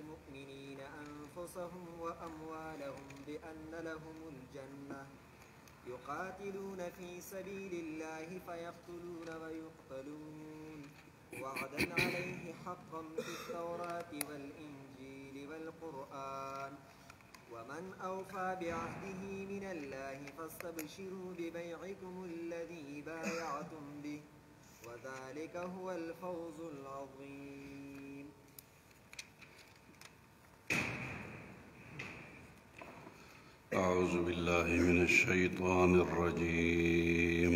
المؤمنين أنفسهم وأموالهم بأن لهم الجنة يقاتلون في سبيل الله فيقتلون ويقتلون وعدا عليه حقا في التوراة والإنجيل والقرآن ومن أوفى بعهده من الله فاستبشروا ببيعكم الذي بايعتم به وذلك هو الفوز العظيم. أعوذ بالله من الشيطان الرجيم.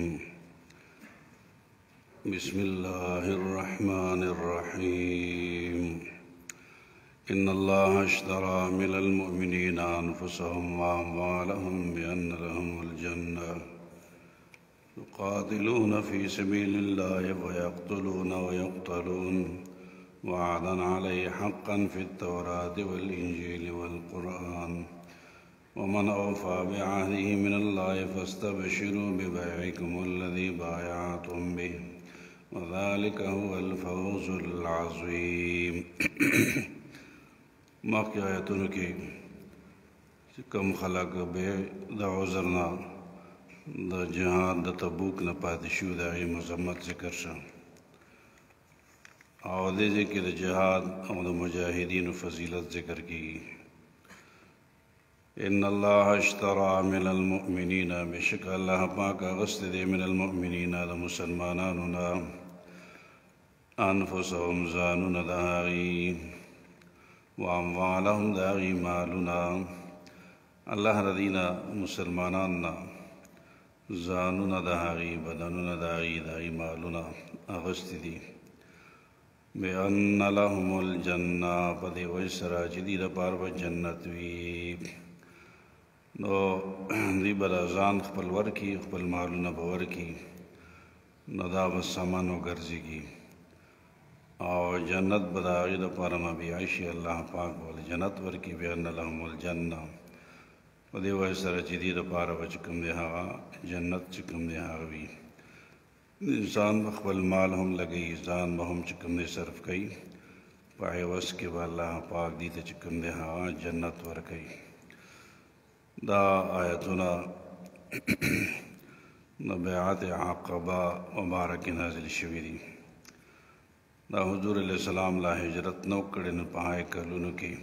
بسم الله الرحمن الرحيم. إن الله اشترى من المؤمنين أنفسهم وأموالهم بأن لهم الجنة يقاتلون في سبيل الله فيقتلون ويقتلون وعدا عليه حقا في التوراة والإنجيل والقرآن ومن أوفى بعهده من الله فاستبشروا ببيعكم الذي بايعتم به وذلك هو الفوز العظيم. ماقی آیتوں کی کم خلق بے دا عذرنا دا جہاد دا تبوک نا پاتشو دا غی مذمت ذکر شا او دے ذکر دا جہاد او دا مجاہدین و فضیلت ذکر کی. ان اللہ اشترى من المؤمنین بشک اللہ پاک غست دے من المؤمنین دا مسلمانانونا انفسهم زانون دا غی واموالهم دا غی مالونا اللہ ردینا مسلماناننا زانونا دا غی بدنونا دا غی مالونا اغست دی بِأَنَّ لَهُمُ الْجَنَّةَ پدی ویسرا جدی دا پارو جنت وی نو دی برازان خپل ورکی خپل مالونا بورکی نو دا بس سامانو گرزی کی او جنت بداغی دا پارما بیعشی اللہ پاک بول جنت ورکی بِأَنَّ لَهُمُ الْجَنَّةَ پدی ویسرا جدی دا پارو چکم دے ہاگا جنت چکم دے ہاگوی انسان بخبل مال ہم لگئی زان بہم چکم دے صرف کئی پاہی وس کے با اللہ پاک دیتا چکم دے ہاں جنت ورکئی. دا آیتنا بیعت عقبہ مبارک نازل شوی دی. دا حضور علیہ السلام لا ہجرت نو کڑن پہائے کلونو کی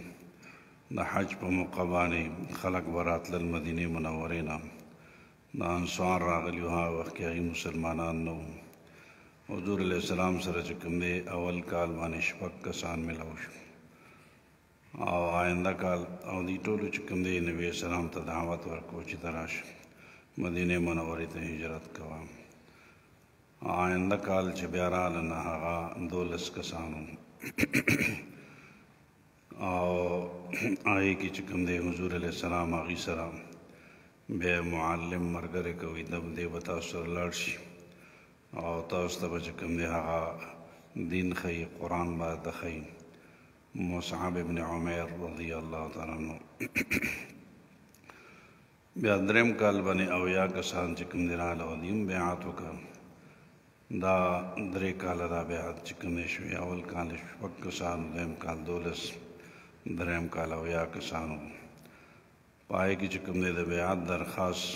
دا حج پا مقبانی خلق برات للمدینی منورینا دا انسوان راغلیو ہاں وقت کی مسلمانان نو حضور علیہ السلام سر چکم دے اول کال بانی شپک کسان ملوشو او آئندہ کال او دی طولو چکم دے نبی السلام تا دعوت ورکو چی تراش مدینہ منوری تا ہجرت کوام. آئندہ کال چی بیارال نہاغا 2 کسانو او آئی کی چکم دے حضور علیہ السلام آغی سلام بے معلم مرگر کوئی دب دے بتاثر لڑشی او تاستہ بچکم دے ہاں دین خی قرآن بات خی مصعب ابن عمیر رضی اللہ تعالیٰ عنہ بیا درم کال بنے اویا کسان چکم دے رالا و دیم بیعاتو کا دا درے کال دا بیعات چکم دے شوی اول کال شپک کسان دیم کال 2 درم کال اویا کسانو پائے کی چکم دے بیعت درخواست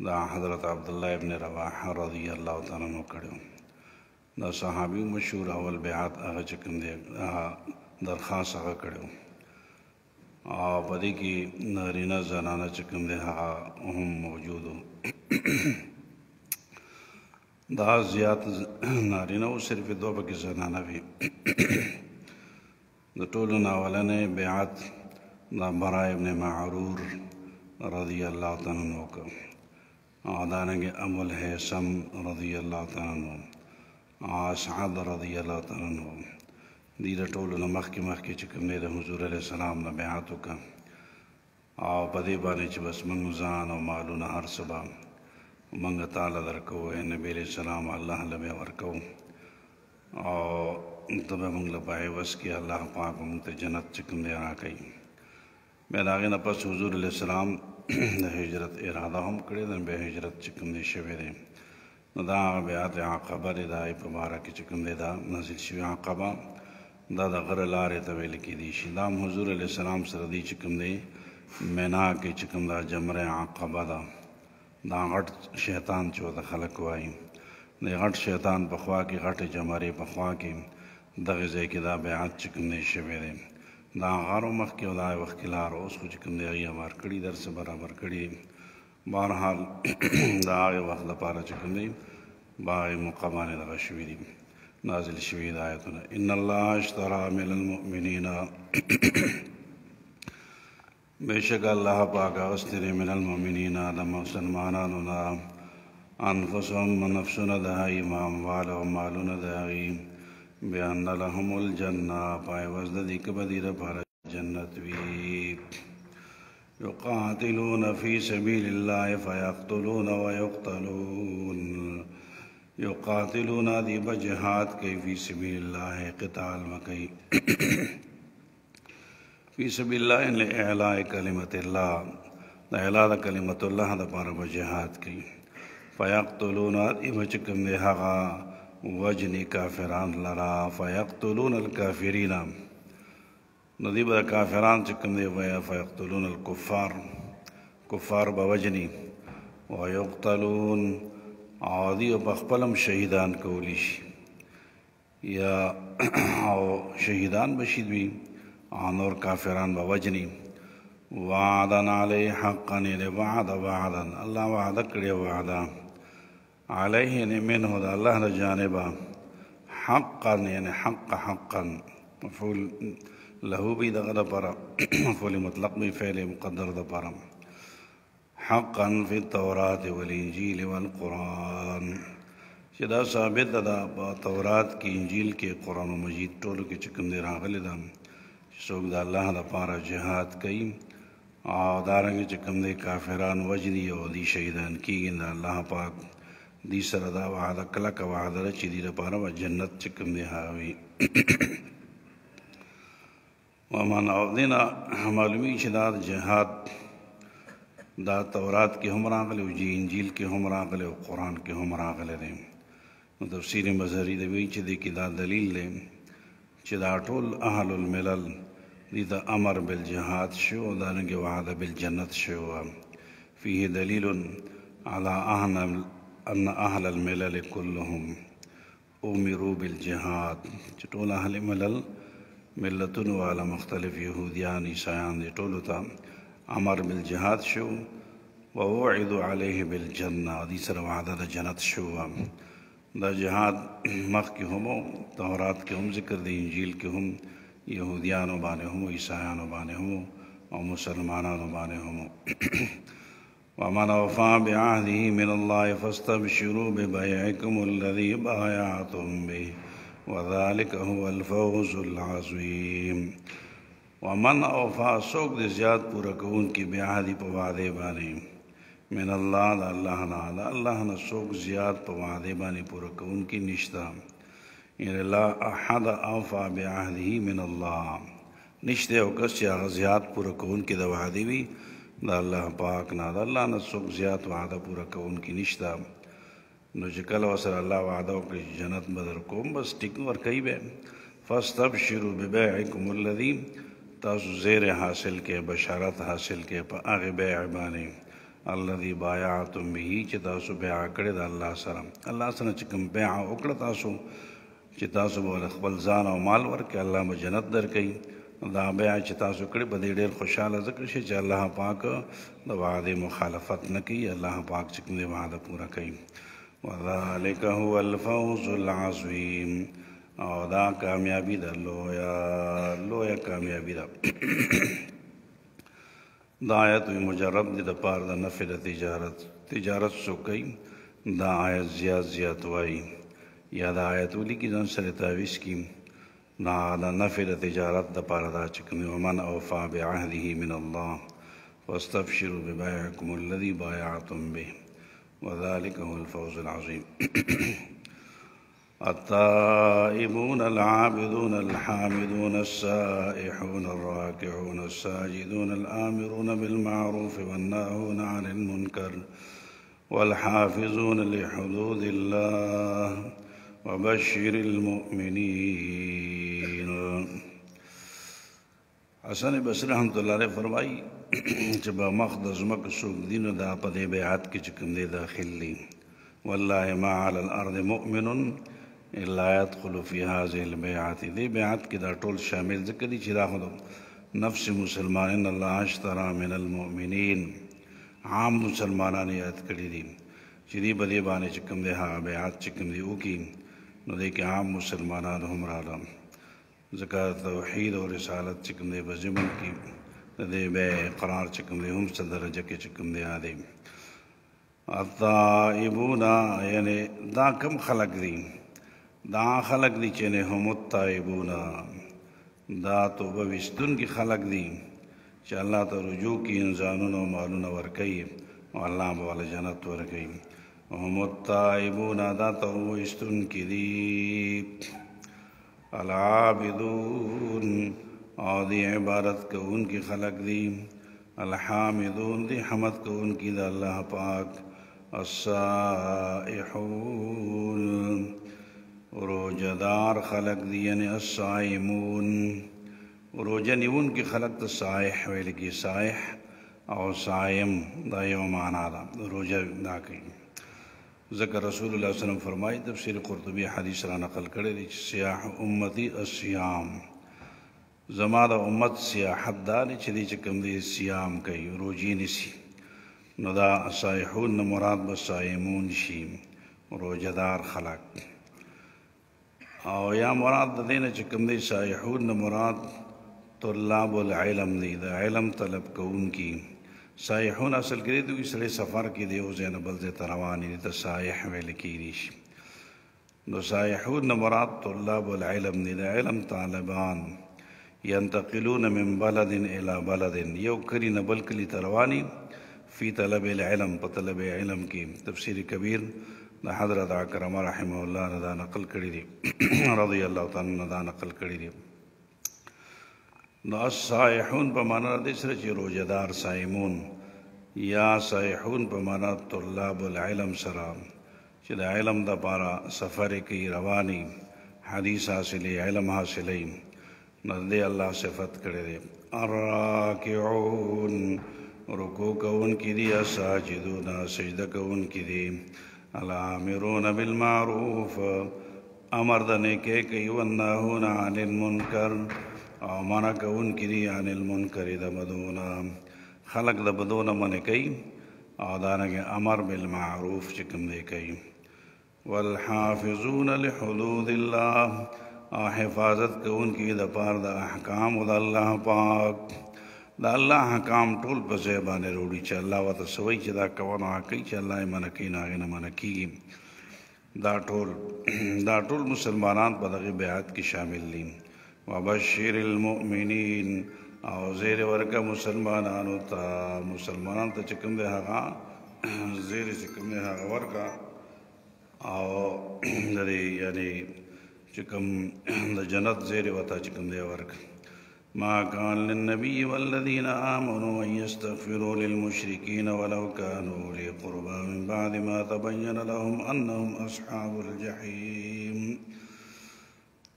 دا حضرت عبداللہ ابن رواحہ رضی اللہ تعالیٰ عنہ کڑیو. دا صحابی مشہور اول بیعت آغا چکم دے درخواست آغا کڑیو پدی کی نارینہ زنانہ چکم دے ہم موجودو. دا زیاد نارینہ و صرف 2 بکی زنانہ بھی دا طولو ناولنے بیعت دا برائے ابن معرور رضی اللہ تعالیٰ عنہ کا آدانگے ابو الحسم رضی اللہ تعالیٰ عنہ سعد رضی اللہ تعالیٰ عنہ دیدہ طولو مخ کی چکم دے حضور علیہ السلام نا بیعاتو کا پدی بانی چی بس منگو زان و مالونا ہر سبا منگا تعالیٰ درکو اے نبی علیہ السلام اللہ لبے ورکو تب منگ لبائے وس کی اللہ پاک منگتے جنت چکم دے راکئی. بین آگے نپس حضور علیہ السلام دا ہجرت ارادہ ہم کڑے دن بے ہجرت چکم دے شوی دے دا بیعت عقبہ دے دا ای پبارہ کی چکم دے دا نزل شوی عقبہ دا د غره لارې ته ویل کېدی شي. دا هم حضور علیه السلام سره دی چې کوم دی مینا کې چې کوم دا جمره عقبه ده، دا غټ شیطان چې ورته خلک وایي، د غټ شیطان په خوا کې غټې جمرې په خوا کې دغه ځای کې دا بیعت چې کوم دی شوی دی. دا غارو مخکې او دا وخت کې لار اوس خو چې کوم دی هغې هوار کړي، درس برابر کړي. بهرحال د هغې وخت لپاره چې کوم دی باغې موقع باندې دغه شوي دي، نازل شوي د آیتونه. ان الله اشترى من المؤمنین، بېشک الله پاک اخیستی دی من المؤمنین د مسلمانانو نه انفسهم نفسونه د هغوی و اموالهم مالونه د هغوی بأن لهم الجنه په عوض د دې که به دې دپاره جنت وي. یقاتلون فی سبیل الله فیقتلون ویقتلون، یقاتلون دی به جهاد کوي فی سبیل الله قتال مکوي فی سبیل الله ان اعلاء کلمت الله، د اعلاء د کلمت الله دپاره به جهاد کوي. فیقتلون دی به چې کوم دی هغه وجنې کافران لرا، فیقتلون الکافرین نو دی به کافران چې کوم دی ویا فیقتلون الکفار، کفار به وجني، ویقتلون او دی په خپلم شهیدان کولی شي یا او شهیدان بشي دوی او نور کافران به وجني. وعدا علیه حقا یعنې وعده وعدا الله وعده کړې وعده علیه یعنې منه د الله د جانبه، حقا یعنې حق حقا مفعول له بی دغه دپاره مفعول مطلق بی فعل مقدر دپاره. حقا فی التورات والانجیل والقرآن چې دا ثابت ده په تورات کې، انجیل کې، قرآن مجید ټولو کې چې کوم دی راغلی ده چې څوک د الله دپاره جهاد کوي او دارنګه چې کوم دی کافران وجني او دی شهیدان کېږي، د الله پاک دی سره دا وعده کلکه وعده ده چې دی دپاره به جنت چې کوم دی هغه وي. ومن او دینا معلومي چې دا جهاد دا تورات کې هم راغلی او انجیل کې هم راغلی او قرآن کې هم راغلی دی. نو تفسیر مظهري دی وایي چې دې کې دا دلیل دی چې دا ټول اهل الملل دې ته امر بالجهاد شو او دارنګې وعده بالجنت شو. فيه دلیل على ان اهل الملل كلهم امروا بالجهاد، چې ټول اهل ملل ملتونو والا مختلف یهودیان عیسایان دې ټولو ته امر بالجهاد شو. ووعدوا علیه بالجنه، دې سره وعده د جنت شو. دا جهاد مخکې هم تورات کې هم ذکر دی، انجیل کې هم، یهودیانو باندې هم، عیسایانو باندې هم او مسلمانانو باندې هم. ومن اوفى بعهده من الله فاستبشروا ببيعكم الذي بايعتم به وذلك هو الفوز العظيم. ومن اوفا څوک د زیات پوره کوونکي بعهدي په وعدې باندې من الله د الله نه، د الله نه څوک زیات په وعدې باندې پوره کوونکي نشته. یعنې لا احد اوفا بعهده من الله، نشته یو کس چې هغه زیات پوره کوونکي د وعدې وي د الله پاک نه، د الله نه څوک زیات وعده پوره کوونکي نشته. نو چې کله ورسره الله وعده وکړي چې جنت به درکوم، بس ټیک ورکوي به. فاستبشروا ببیعکم الذي، تاسو زیر حاصل کې، بشارت حاصل کې په هغې بیع باندې الذي بایعتم به چې تاسو بیع کړې د الله سره. الله سره چې کوم بیع وکړه تاسو چې تاسو به خپل ځان او مال ورکړئ، الله به جنت درکوي. دا بیع چې تاسو کړې په دې ډېر خوشحاله ذکر شي چې الله پاک د وعدې مخالفت نه کوي، الله پاک چې کوم دی وعده پوره کوي. وذلك هو الفوز العظیم، او دا کامیابی ده، لویه کامیابی ده. دا آیت مجرب دی د پاره د نفع د تجارت څوک کوي دا آیت زیات وایي، یا دا آیت ولیکي ځان سره تعویض کړي، دا د نفع د تجارت د پاره دا چې کوم ومن اوفا بعهده من الله واستبشروا ببیعکم الذي بایعتم به وذلك هو الفوز العظیم. التائبون العابدون الحامدون السائحون الراكعون الساجدون الآمرون بالمعروف والناهون عن المنكر والحافظون لحدود الله وبشر المؤمنين. حسن بصری رحمۃ اللہ علیہ فرمائی چې به مخ د ځمکه څوک دي نو دا په دې بیعت کې چې کوم دی داخل دي. والله ما علی الارض مؤمن الا يدخل في هذه البيعات. دې بیعت کې دا ټول شامل ذکر دي چې دا خو نفس مسلمان ان الله اشترى من المؤمنین عام مسلمانان یاد کړي دي چې دې په دې باندې چې کوم دی هغه بیعت چې کوم دی وکړي نو دې کې عام مسلمانان هم راغلل. ځکه توحید او رسالت چې کوم دی په ضمن کې د دې بیع اقرار چې کوم دی هم څه درجه کې چې کوم دی دی. التائبون یعنی دا کم خلق دي؟ دا خلق دي چې نه هم التائبون دا توبه وستونکي خلق دي چې الله ته رجوع کوي، انسانونو مالونه ورکوي او الله به والا جنت ورکوي. هم التائبون دا توبه وستونکي دي. العابدون او دی عبادت کوونکي خلق دي. الحامدون دی حمد کوونکي د الله پاک. الصائحون روجدار خلق دی یعنی الصائمون روجه نیونکي خلق ته صائح ویل کی. صائح او صائم دا یو معنا ده روجه دا کوي. ذکر رسول الله صلی الله علیه وسلم فرمایي تفسیر قرطبی حدیث را نقل کړی دی چې سیاح امتی الصیام زما د امت سیاحت دا دی چې دی چې کوم دی صیام کوي روجې نیسي نو دا صائحون نه مراد به صائمون شي روجهدار خلق. او یا مراد د دې نه چې کوم دی صائحون نه مراد طلاب العلم دی د علم طلب کوونکي. صائحون اصل کې دوی سړی سفر کې دی او ځای نه بل ځای ته روان دي ته صائح ویل کېدی شي. نو صائحون نه مراد طلاب العلم دی د علم طالبان. ينتقلون من بلد الى بلد یو کلی نه بل کلی ته رواني فی طلب العلم په طلب علم کې. تفسیر کبیر د حضرت اکرم رحمه الله نه دا نقل کړی دی رضی الله تعالی عنہ دا نقل کړی دی. نو الصائحون په معنا د سره چې روزدار صائمون یا صائحون په معنا طلاب العلم سره چې د علم د لپاره سفر کوي رواني حدیث حاصلې علم حاصلې نو دې الله صفت کړی دی. الراکعون رکوع کوونکي دي. الساجدون سجده کوونکي دي. الامرون بالمعروف امر د نیکۍ کوي. والناهون عن المنکر او منع کوونکي دي عن المنکر د بدونه خلق د بدونه منع کوي او دارنګه امر بالمعروف چې کوم دی کوي. والحافظون لحدود الله او حفاظت کوونکي د پاره د احکام د الله پاک. د الله احکام ټول په ځای باندې وروړي چې الله ورته سوی چې دا کوه نو کوي چې الله یې منع کوي نو هغې نه منع کېږي. دا ټول مسلمانان په دغې بیعت کې شامل دي. وبشر المؤمنین او زیر ورکه مسلمانانو ته چې کوم دی هغه زیر چې کوم دی هغه ورکه او یعنی چې کوم د جنت زیر ورته چې کوم دی ورکه. ما كان للنبي والذين آمنوا أن يستغفروا للمشركين ولو كانوا أولي قربى من بعد ما تبين لهم أنهم أصحاب الجحيم.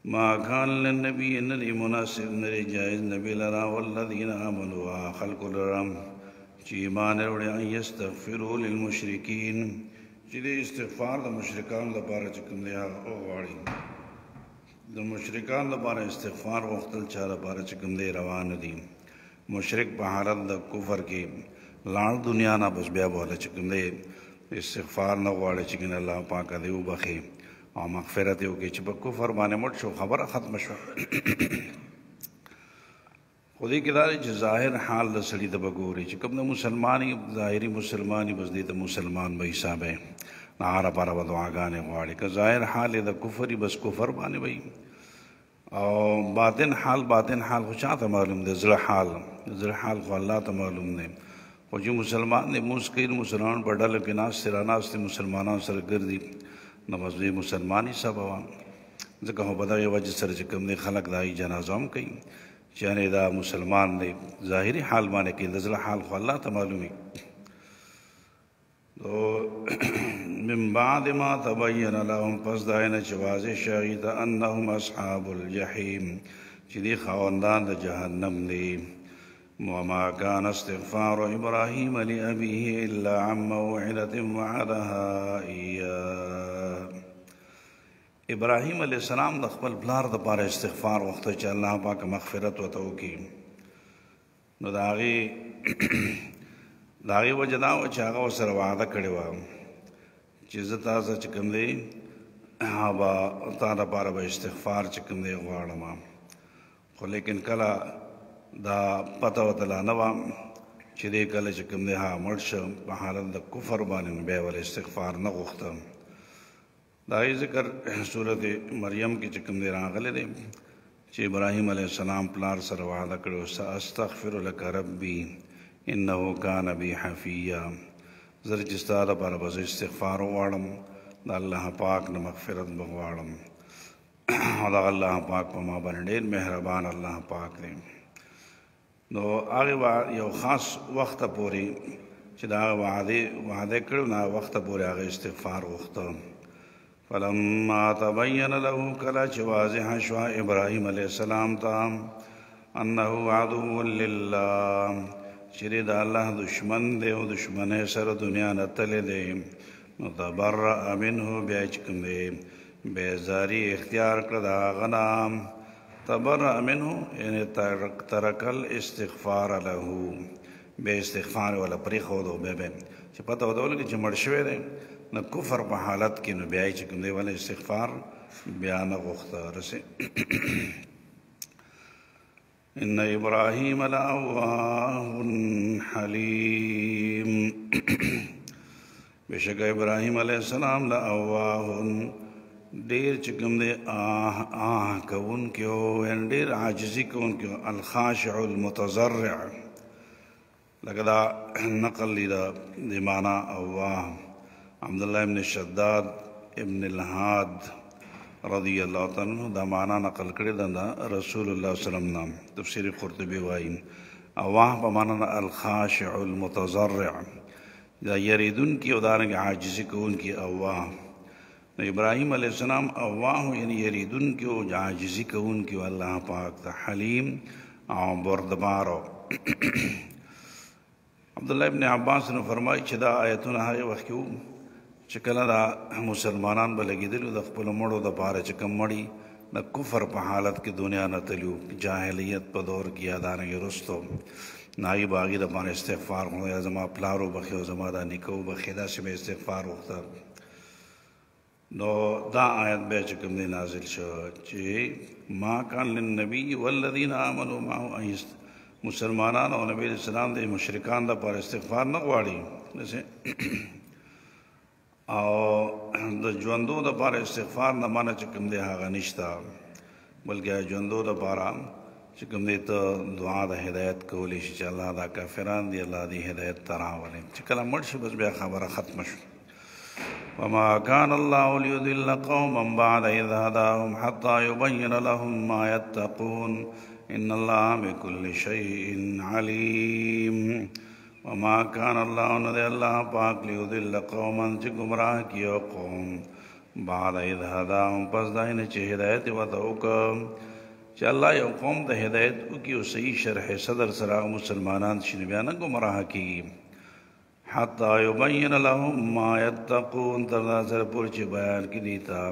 ما كان للنبي الذي مناسب الذي جائز نبي لرا والذين آمنوا خلق لرا چې ایمان وروړي أن يستغفروا للمشركين چې د استغفار د مشرکانو لپاره چې کوم دی هغه وغواړي. د مشرکان لپاره استغفار وختل چا لپاره چې کوم دی روان دي. مشرک په حالت د کفر کې لاړ دنیا نه بس بیا بوله چې کوم دی استغفار نه غواړي چې ګنې الله پاک دې وبخي او مغفرت یې وکړي چې په کفر باندې مړ شو خبره ختمه شوه. خو دې کې دا دی چې ظاهر حال د سړي ته به ګوري چې کوم د مسلمان ظاهري مسلمان بس دې ته مسلمان به حساب یې نهاره پاره به دعاګانې غواړي. که ظاهر حال یې د کفر بس کفر باندې وي او باطن حال خو چا ته معلوم دی. زړه حال خو الله ته معلوم دی. خو چې مسلمان دی مونځ کوي مسلمان په ډله کې ناستې راناستې مسلمانانو سره ګرځي نو بس دوی مسلمان حساب وه. ځکه خو په دغې وجې سره چې کوم دی خلک د هغې جنازه هم کوي چې یعنې دا مسلمان دی. ظاهري حال باندې کوي د زړه حال خو الله ته معلومي. من بعد ما تبین لهم پس داینه چې واضح شوی ته انهم اصحاب الجحیم چې دی خاوندان د جهنم دی. وما كان استغفار إبراهيم لأبيه إلا عن موعدة وعدها إياه. ابراهیم علیہ السلام د خپل پلار د پاره استغفار وخته چې الله پاک مغفرت وته وکړي، نو د هغې وجه دا وه چې هغه ورسره وعده کړې وه چې زه تاسو چې کوم دی به تا دپاره به استغفار چې کوم دی غواړم، خو لیکن کله دا پته ورته لا نه وه چې دی کله چې کوم دی هغه مړ شه په حالت د کفر باندې، نو بیا ولې استغفار نه غوښته. دا یې ذکر صورت مریم کې چې کوم دی راغلی دی چې ابراهیم علیه السلام پلار سره وعده کړې ساستغفر لک ربي انه کان بی حفیا، زه چې ستا دپاره به زه استغفار وغواړم، د الله پاک نه مغفرت به غواړم، او دغه الله پاک په ما باندې ډېر مهربان الله پاک دی. نو هغې یو خاص وخته پورې چې د هغه وعده کړی نو هغه وخته پورې هغه استغفار غوښته. فلما تبین له کله چې واضحه شوه ابراهیم علیه السلام ته انه عدو لله چې دی د الله دشمن دی او دشمنۍ سره دنیا نه تللی دی، نو تبرأ منه بیا چې کوم دی بیزاري اختیار کړه د هغه نه. تبرأ منه یعنی ترک الاستغفار له، بیا استغفار ولا پرېښودو، بیا چې پته ورته ولګي چې مړ شوی دی نو کفر په حالت کې، نو بیا یې چې کوم دی ولا استغفار بیا نه غوښته. ان ابراهیم لأواه حلیم، بشک ابراهیم علیہ السلام لأواه ډیر چې کوم دی کوونکی و، یعنی ډیر عاجزي کوونکی و، الخاشع المتضرع، لکه دا نقل دی د معنا اواه. عبداللہ ابن شداد ابن الحاد رضی اللہ تعالیٰ عنہ دا معنا نقل کړی دا رسول اللہ صلی اللہ علیہ وسلم نام. تفسیر قرطبی وایي اواه په معنا الخاشع المتضرع، دا یریدون کی او دارنګ عاجزي کوونکی اواه. نو ابراهیم علیہ السلام اواه یعنی یریدون کی او عاجزي کوونکی او الله پاک ته حلیم او بردبارو. عبداللہ ابن عباس نے فرمائی چې دا آیتونه هغه وخت کې چې کله دا مسلمانان به لګېدلو د خپلو مړو دپاره چې کوم مړي د کفر په حالت کې دنیا نه تلي، جاهلیت په دور کې یا دارنګې وروستو، نو هغې به هغې دپاره استغفار غوښته، یا زما پلار وبخښي او زما دا نیکه وبخښي، داسې به استغفار غوښته. نو دا آیت بیا چې کوم دی نازل شو چې ما کان للنبي والذین آمنوا معه، مسلمانان او نبی علیہ السلام د مشرکان دپاره استغفار نه غواړي، او د ژوندو دپاره استغفار نه منع چې کوم دی هغه نشته، بلکې ژوندو دپاره چې کوم دی ته دعا د هدایت کولی شي چې الله دا کافران دي الله دې هدایت ته راولي، چې کله مړ شي بس بیا خبره ختمه شو. وما كان الله ليضل قوما بعد إذ هداهم حتى يبين لهم ما يتقون ان الله بكل شيء عليم. وما كان الله ندے اللہ پاک لیضل قوما چې گمراہ کیو قوم بعد اذ هداهم پس داینه چې هدایت ورته وکړه، چې الله یو قوم ته هدایت وکړي او صحیح شرح صدر سره مسلمانان شي بیا نه گمراہ کیږي. حتی یبین لهم ما یتقون تر دا سره پورې چې بیان کړي دیتا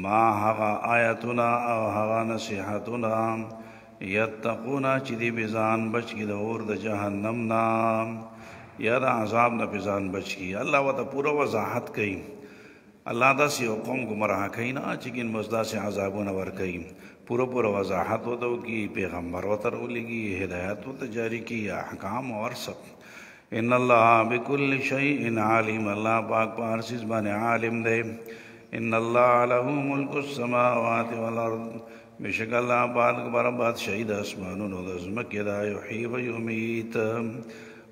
ما هغه آیتونه او هغه نصیحتونه یتقونا چې دی بزان بچ کی د اور د جهنم نا یا د عذاب نه بزان بچ کی. الله وته پورا وضاحت کوي، الله داسې یو قوم گمراه کوي نه چې کین مزدا سے عذابونه ور کوي، پورا وضاحت وته کی، پیغمبر وته ولګي، هدایت وته جاری کی، احکام اور سب. ان الله بكل شيء عليم، الله پاک په هر چیز باندې عالم دی. ان الله له ملک السماوات والارض، بشک اللہ پاک بارا بادشاہی دا اسمانونو دا ځمکې دا یحیی و یمیت،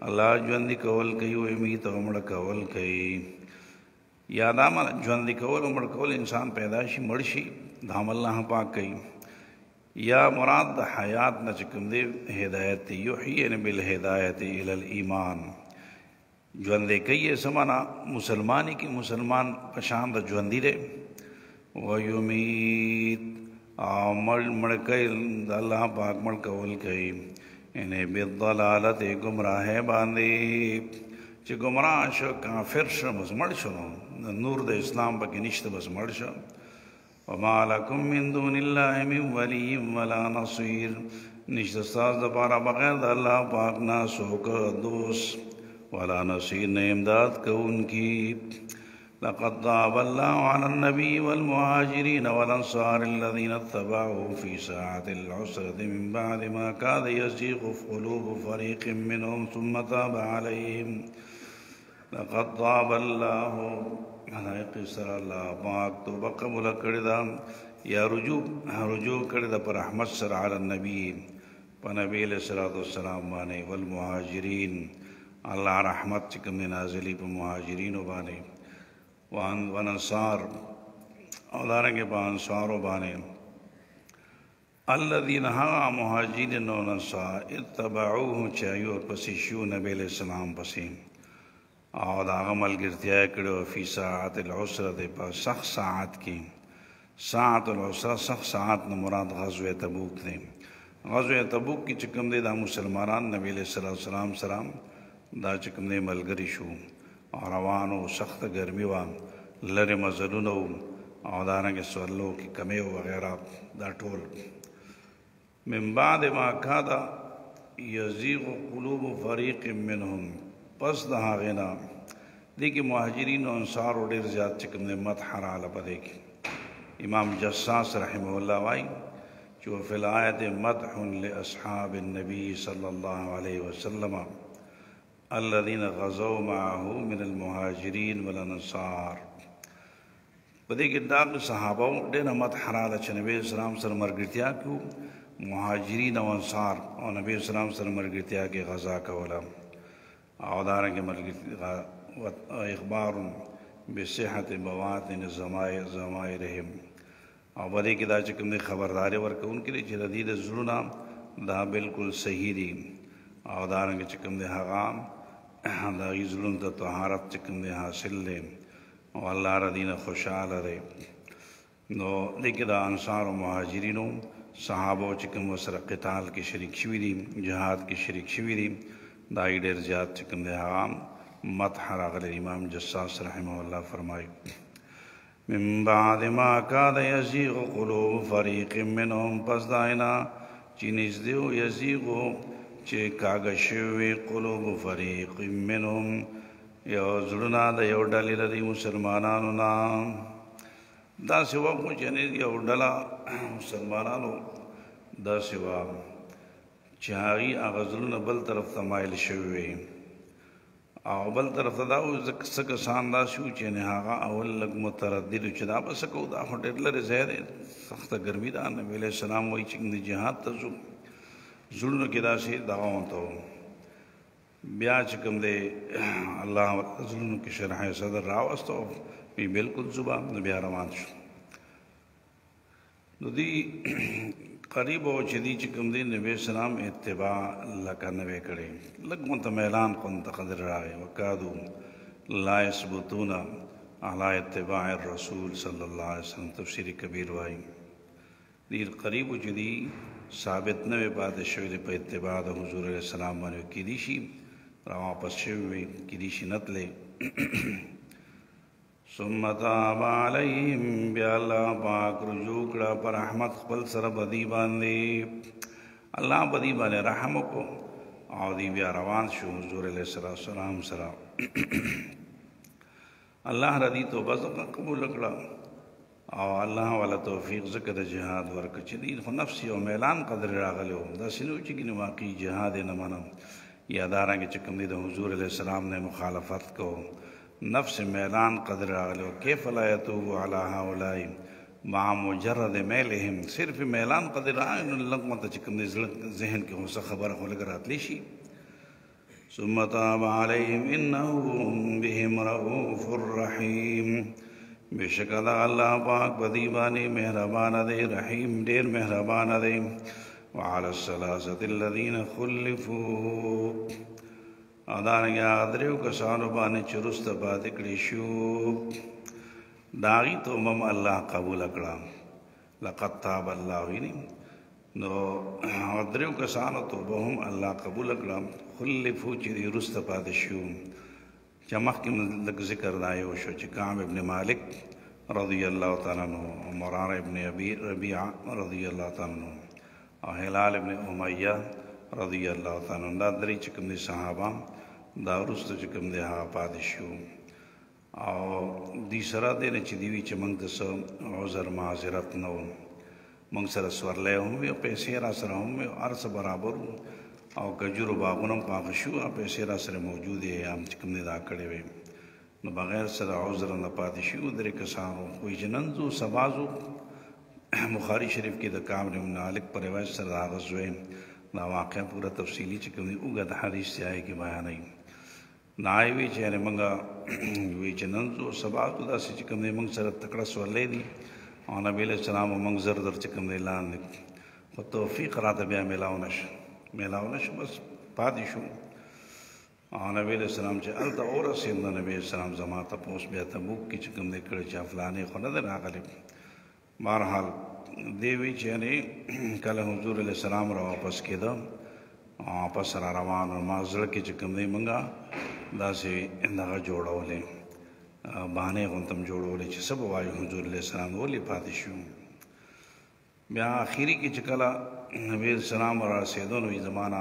الله ژوندي کول کوي او یمیت او مړه کول کوي. یا دا ژوندي کول او مړه کول انسان پیدا شي مړ شي دا هم الله پاک کوي، یا مراد د حیات نه چې کوم دی هدایت دی، یحیی بالهدایت الی الایمان، ژوندي کوي څه معنا مسلمانی کې مسلمان په شان د ژوندي دی، و یمیت مڑکئی دا اللہ پاک مڑکول کئی انہیں بالضلالت گمراہ باندی چی گمراہ شو کافر شو بس مڑ شو نور دا اسلام پاکی نشت بس مڑ شو وما لکم من دون اللہ من ولی ولا نصیر نشت استاز دا پارا بغیر دا اللہ پاک ناسو کا دوست ولا نصیر نے امداد کا ان کی لقد طاب الله على النبي والمهاجرين والأنصار الذين اتبعوه في ساعة العسرة من بعد ما كاد يزيغ قلوب فريق منهم ثم تاب عليهم لقد طاب الله ملائکہ سر اللہ پاک تو قبول کردہ یا رجوع کردہ پر رحمت سر علی النبی پر نبی علیہ السلام بانے والمہاجرین اللہ رحمت چکم نازلی پر مہاجرین بانے ونصار اولارنگے پا انصار بانے الذین ہا مہاجرین و نصار اتبعوه چاہیو پسی شیو نبی علیہ السلام پسی اور عمل گرتیا کرو فی ساعت العسرت پا سخت ساعت کی ساعت العسرہ سخت ساعت مراد غزوہ تبوک دے غزوہ تبوک کی چکم دے دا مسلمانان نبی علیہ السلام دا چکم دے ملگری شو اور روانو سخت گرمی وان لر مزلونو اور دارنگ سولو کی کمیو وغیرہ دا ٹول من بعد ما کادا یزیغ قلوب فریق منہم پس دا غینا دیکھ مہاجرین و انصار و دیر زیاد چکم دے مدحر علا پا دیکھ امام جساس رحمہ اللہ وائی جو فی الآیت مدح لأصحاب النبی صلی اللہ علیہ وسلم الذين غزوا معه من المهاجرين والانصار بدے کہ داغ صحابہ دینا مدحرالہ چھ نبی اسلام سر مرگرتیا کیوں مہاجرین و انصار اور نبی اسلام سر مرگرتیا کے غزا کا علم آدارن کے مرگرتیا اخبار بصحت بواطن زمائرہم اور بدے کہ دا چکم دے خبرداری ورکا ان کے لئے چھ ردید ظلنا دا بالکل صحیح دی آدارن کے چکم دے حقام دا ظلم دا طہارت چکم دے حاصل لے اور اللہ ردین خوشحال رہے نو لیکن دا انصار و مہاجرینوں صحابہ چکم و سر قتال کی شریک شوی دی جہاد کی شریک شوی دی دائی دیر زیاد چکم دے حقام مدحر اغلی امام جساس رحمہ اللہ فرمائی من بعد ما کاد یزیغ قلوب فریق منہم پس دائنا چینیز دیو یزیغو چه کاغشوی قلوب فریق منهم یو زلنا دا یو ڈالی لدی مسلمانانو نا دا سوا پوچھنے یو ڈالا مسلمانانو دا سوا چهاگی آغا زلنا بل طرف تمائل شوی آغا بل طرف داو سکسان دا شو چینے آغا اول لگ مترددو چه دا بسکو دا خوٹر لر زہر سخت گرمی دا نبی علیہ السلام وی چکن دی جہاد تزو ظلم کی دا سی دعوان تو بیا چکم دے اللہ ظلم کی شرح صدر راوستو بھی بالکل زبان بیا روان شو دی قریب ہو چدی چکم دے نبی السلام اتباع لکا نبی کرے لگمت میلان کنت قدر راگے وکادو لا يثبتون علی اتباع الرسول صلی اللہ علیہ وسلم تفسیر کبیر وائی دیر قریب ہو چدی ثابت نوے پات شوید پا اتباع دا حضور علیہ السلام مانیو کی دیشی روان پس شوید کی دیشی نتلے سمتاب علیہم بیا اللہ پاک رجوکڑا پر رحمت خبل سر بدی باندے اللہ بدی باندے رحمو کو آدھی بیا روان شو حضور علیہ السلام سرا اللہ ردی تو بزقا قبول اکڑا اور اللہ والا توفیق ذکر جہاد ورک چدید خو نفسی و میلان قدر راغلو دا سنو چکن واقعی جہاد نمانا یا دارنگی چکم دید حضور علیہ السلام نے مخالفت کو نفس میلان قدر راغلو کیف لا یتوب علی ہاولائی مع مجرد میلہم صرف میلان قدر راغلو لگمت چکم دید ذہن کے حصہ خبر خلقرات لیشی ثم تاب علیہم انہو بہم رؤوف الرحیم بے شک اللہ پاک بدیبانی مہربان دے رحیم دیر مہربان دے وعلى الثلاثة الذين خلفوا ادارنگی آدریو کسانو بانے چرست پاتکڑی شو داغی تو مم اللہ قبول اکڑا لقد تاب الله ویني نو دریو کسانو توبه هم الله قبول کړه خلفو چې وروسته پاتې شو چې مخکې لږ ذکر دا یو شو چې کعب ابن مالک رضی الله تعالی عنہ مرار ابن ابي ربيعه رضی الله تعالی عنہ او هلال ابن امیہ رضی الله تعالی عنہ دا درې چې کوم دي صحابه دا وروسته چې کوم دي هغه پاتې شو او دې سره دې چې دی وی چې موږ د عذر معذرت نو موږ سره سورلې هم یو پیسې را سره هم هر څه برابر او کجورو باغونه پاک شو پیسې را سره موجود دي هم چې کوم دي دا کړې وي نو بغیر سره عذر نه پاتې شو درې کسانو کوئی جننزو سبازو بخاری شریف کې د کعب بن مالک پر روایت سره راغځوي دا واقعا پورا تفصیلی چې کوم دی اوږد حدیث ځای کې بیانوي نای وی چې موږ وی چې نن زو سبازو داسې چې کوم دی موږ سره تکړه سوالې دي او نبی علیہ السلام موږ زر در چې کوم دی لاندې خو توفیق راته بیا میلاو نشه بس پاتې شو او نبی علیہ السلام چې هلته ورسېد نو نبی علیہ السلام زما تپوس بیا تبوک کې چې کوم دی کړی چې فلانې خو نه دی راغلی بهرحال دی وی چې کله حضور علیہ السلام را واپس کېده واپس را روان ما زړه کې چې کوم دی مونږه داسې دغه جوړولې بهانې غوندم جوړولې چې څه به وایو حضور علیہ السلام ولې پاتې شو بیا آخري کې چې کله نبی علیہ السلام را رسېدو نو زمانه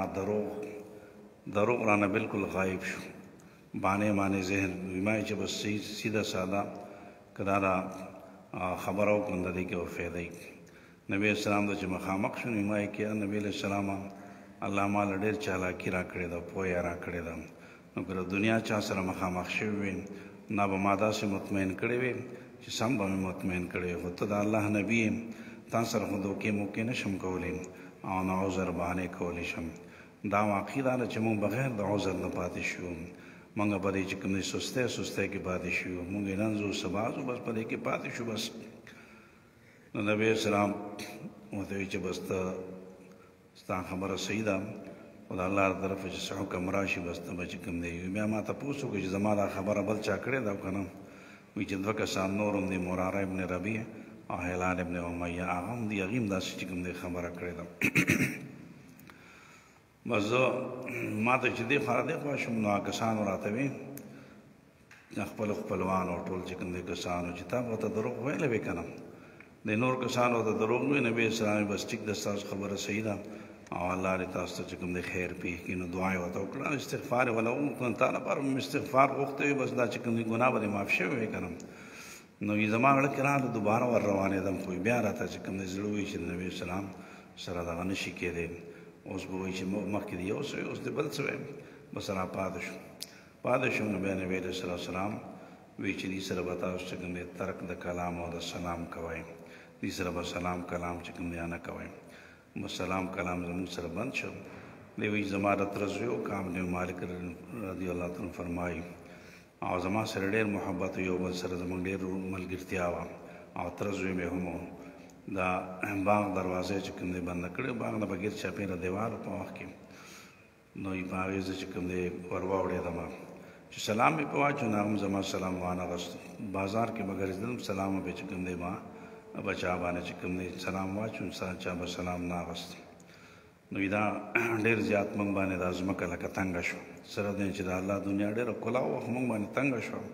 دروغ رانه بالکل غایب شو بهانې ذهن ویمای چې بس سیده ساده که دا خبره وکړم د دې کې وفیدی نبی السلام د چې مخامخ شو نو ما یې کې نبی علیہ السلام الله مال ډېر چالاکي را کړې ده پوهه را کړې ده نو که دنیا چا سره مخامخ شوي وي نه به ما داسې مطمئن کړی وي چې سم به مې مطمئن کړی وي خو ته د الله نبي یې تا سره خو دوکې موکې نه شم کولی او نه عذر بهانې کولی شم دا واقع دا ده چې مونږ بغیر د عذر نه پاتې شو مونږ په دې چې کوم دی سستی کې پاتې شو مونږ نن زو سبا زو بس په دې کې پاتې شو بس نو نبی اسلام ورته وایي چې بس ته ستا خبره صحیح ده خو د الله طرفه چې څه حکم راشي بس ته به چې کوم دی بیا ما تپوس وکړو چې زما دا خبره بل چا کړې ده که نه وایي چې دوه کسان نور هم دي مراره ابن ربیع او هلال ابن امیہ هغه هم دي هغې هم داسې چې کوم دی خبره کړې ده بس زه ما ته چې دې خوا دې خوا شوم نو هغه کسانو راته وي خپلو خپلوانو ټول چې کوم دی کسانو چې تا به ورته دروغ ویلی وې که نه د نور کسانو ته دروغ وي نبی اسلام بس ټیک ده ستاسو خبره صحیح ده او الله دې تاسو ته چې کوم دی خیر پېښ کړي نو دعا یې ورته وکړه استغفار یې وله وکړه تا لپاره هم استغفار غوښتی وي بس دا چې کوم دی ګناه به دې معاف شوی وی که نه نو یې زما زړه کې راغله دوباره ور روانېدم خو بیا راته چې کوم دی زړه وایي چې د نبي اسلام سره دغه نه شي کېدی اوس به وایي چې مخکې د یو څه وی اوس د بل څه وی بس را پاتې شو نو بیا نبي علیه السلام وی چې دې سره به تاسو چې کوم دی ترک د کلام او د سلام کوئ دې سره به سلام کلام چې کوم دی نه کوئ بس سلام کلام زموږ سره بند شو دی وی زما د تره زوی و کعب بن مالک رضی الله تعالی فرمایي او زما سره ډېر محبت یو بل سره زموږ ډېر ملګرتیا وه او تره زوی مې هم دا باغ دروازې چې کوم دی بنده کړې باغ نه بغیر چاپېره دیوال په وخت کې نو یې په هغې زه چې کوم دی ور واوړېدم چې سلام مې په واچو نو هغه هم زما سلام وانغست بازار کې به ګرځېدلم سلام به چې کوم دی ما بچا باندې چې کوم دی سلام واچو چا به سلام نه اغست نو دا ډېر زیات موږ باندې دا ځمکه لکه تنګه شو سره دی چې د الله دنیا ډېره ښکلا وه خو موږ باندې تنګه شوه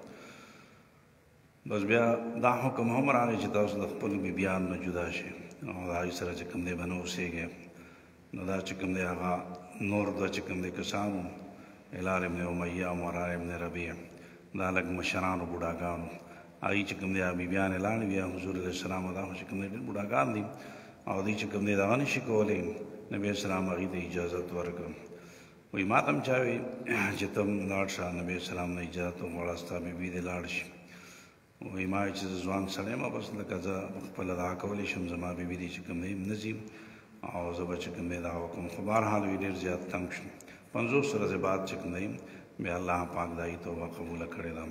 بس بیا دا حکم هم راغی چې تاسو د خپلو بیبیانو نه جدا شئ او د هغوی سره چې کوم دی به نه اوسېږئ نو دا چې کوم دی هغه نور دوه چې کوم دی کسان وو هلال ابن امیہ او مرار ابن ربیع دا لږ مشرانو بوډاګانو هغوی چې کوم دی بیبیانې لاړې وي حضور علیه السلام دا خو چې کوم دی ډېر بوډاګان دي او دوی چې کوم دی دغه نه شي کولی نبي اسلام هغوی ته اجازت ورکړه وایي ما ته هم چا وي چې ته هم لاړ شه نبي اسلام نه اجازت وغواړه ستا بیبي دې لاړ شي وایي ما چې زه ځوان سړی یم بس لکه زه خپله دغه کولی شم زما بیبي دې چې کوم دی نه ځي او زه به چې کوم دی دغه وکړم خو بهرحال وي ډېر زیات تنګ شم 50 ورځې بعد چې کوم دی بیا الله پاک دا یې توبه قبوله کړې ده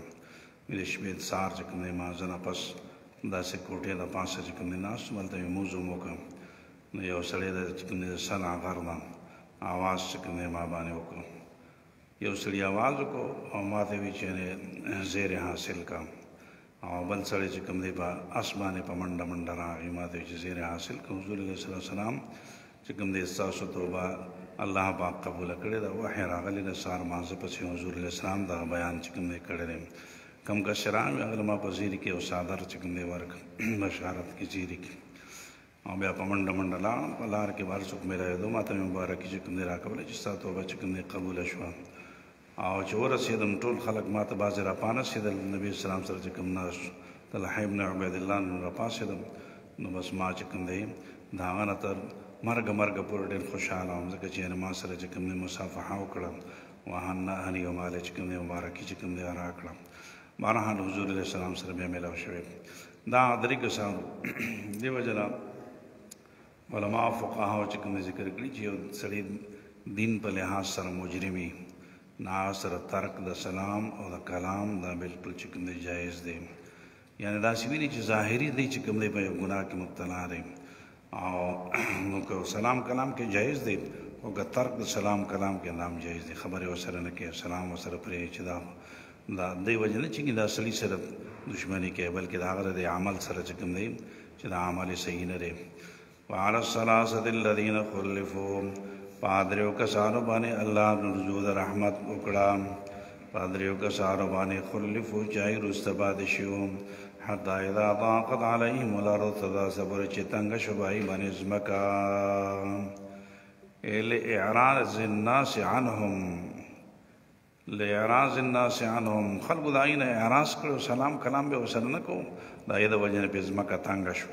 د شپې سهار چې کوم دی مازه نه پس داسې کوټې د پاسه چې کوم دی ناست وم هلته مې مونځ هم وکړم نو یو سړی د چې کوم دی د سنا غر نه اواز چې کوم دی ما باندې وکړو یو سړي اواز وکړو او ما ته وایي چې زیر حاصل کا او بل سړی چې کوم دی په اس باندې په منډه منډه راغی ما ته چې زیر حاصل کړ حضور علیه صلی الله وسلم چې کوم دی ستاسو توبه الله پاک قبوله کړې ده وحی راغلی د سهار مانځه پسې حضور علیه السلام دغه بیان چې کوم دی کړی دی کم کشران وي هغه ما په زیري کې او څادر چې کوم دی ورکړ بشارت کې زیري کې او بیا په منډه منډه لاړم په لار کې بهر څوک مې رایېدو ما ته مې مبارکي چې کوم دی راکوله چې ستا توبه چې کوم دی قبوله شوه او چې ورسېدم ټول خلک ما ته بعضې راپانسېدل نبي اسلام سره چې کوم ناست طلحه ابن عبیدالله نن راپاڅېدم نو بس ما چې کوم دی د هغه نه تر مرګه پورې ډېر خوشحاله وم ځکه چې ما سره چې کوم دی مصافحه وکړه وهنأني او ماله چې کوم دی مبارکي چې کوم دی راکړه بهرحال حضور علیه السلام سره بیا میلاو شوی دا درې کسانو دې وجه نه علما فقهاو چې کوم ذکر کړي چې یو سړی دین په لحاظ سره مجرم وي نه سره ترک د سلام او د کلام دا بالکل چې کوم دی جایز دی یعنی داسې ویني چې ظاهري دی چې کوم دی په یو ګناه کې مبتلا دی او نو که سلام کلام کې جایز دی او که ترک د سلام کلام کې نام جایز دی خبرې ورسره نه کوي سلام ورسره پرې چې دا دې وجه نه چې دا سړي سره دشمني کوي بلکې د هغه د عمل سره چې کوم دی چې دا عمل صحیح نه دی وعلى الثلاثة الذين خلفوا پادریو کسانو باندې الله رجوع د رحمت وکړه پادریو کسانو باندې خلفوا چای رستباد شو حتی اذا ضاقت عليهم الارض تدا صبر چې تنگ شوای باندې زمکا اعراض الناس عنهم لإعراض الناس عنهم خلق داین اعراض کړو سلام کلام به وسره نه کو دا یې د وجنه په زمکا تنگ شو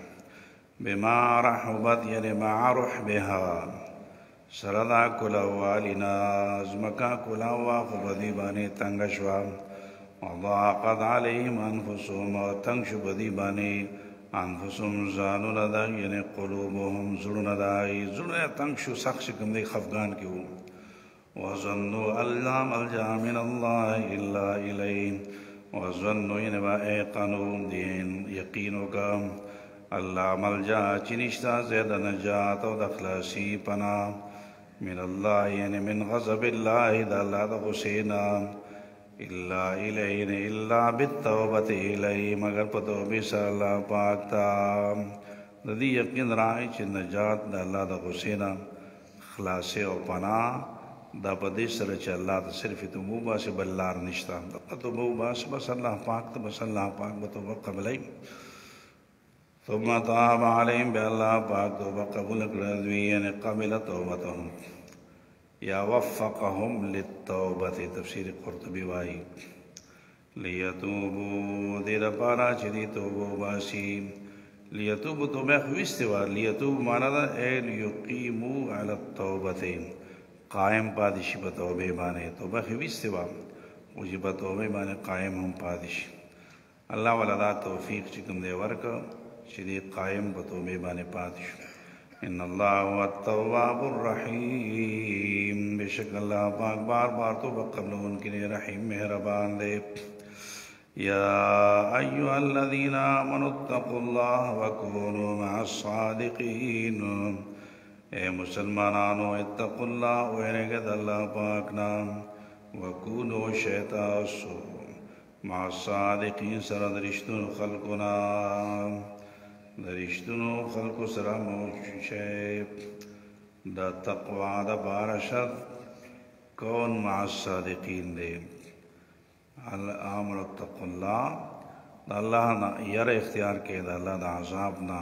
بما رحبت یعنی ما رحبها سردا کلاوالنا زمکا کلاوا خو بدی باندې تنگ شوا وضاقت علیهم انفسهم تنگ شو بدی باندې انفسهم ځانو لدا یعنی قلوبهم زړونه دای زړه تنگ شو سخت کوم دی خفغان کې وو وظنوا ان لا ملجا من الله الا الیه وظنوا یعنی ایقنوا دین یقینو کا اللہ ملجا چنشتا زید نجات و دخلاصی پنا من اللہ یعنی من غضب اللہ دا اللہ دا غسینا الا الین الا بالتوبت الی مگر پتوبی سر اللہ پاکتا دی یقین رائی چی نجات دا اللہ دا غسینا خلاصی و پنا دا پدی سر چی اللہ دا صرف تموبا سے بلار نشتا دا تموبا سے بس اللہ پاک تا بس اللہ پاک بتوبہ قبلی ثم تاب علیہم بے اللہ پاک توبہ قبول کردوی یعنی قبل توبتهم یا وفقهم للتوبت تفسیر قرطبی وائی لیتوبو دیر پارا چلی توبو باسی لیتوبو توبہ خویستوا لیتوبو مانا دا اے لیقیمو علی التوبت قائم پادشی پا توبے بانے توبہ خویستوا وجی پا توبے بانے قائم ہم پادشی اللہ والا توفیق چکم دے ورکا شدی قائم بتوبے بانے پادش ان اللہ هو التواب الرحیم بے شک اللہ پاک بار بار توبہ قبل ان کے لیے رحیم مہربان دے یا ایوہ الذین آمنوا اتقوا اللہ وکونوا مع الصادقین اے مسلمانانو اتقوا اللہ وینگد اللہ پاک نام وکونوا شیطاسو مع الصادقین سرد رشتون خلقنا درشتونو خلق سره موجود شي دا تقوا دا بارشد کون مع الصادقین دے الامر اتقوا اللہ دا اللہ نا یر اختیار کے دا اللہ دا عذاب نا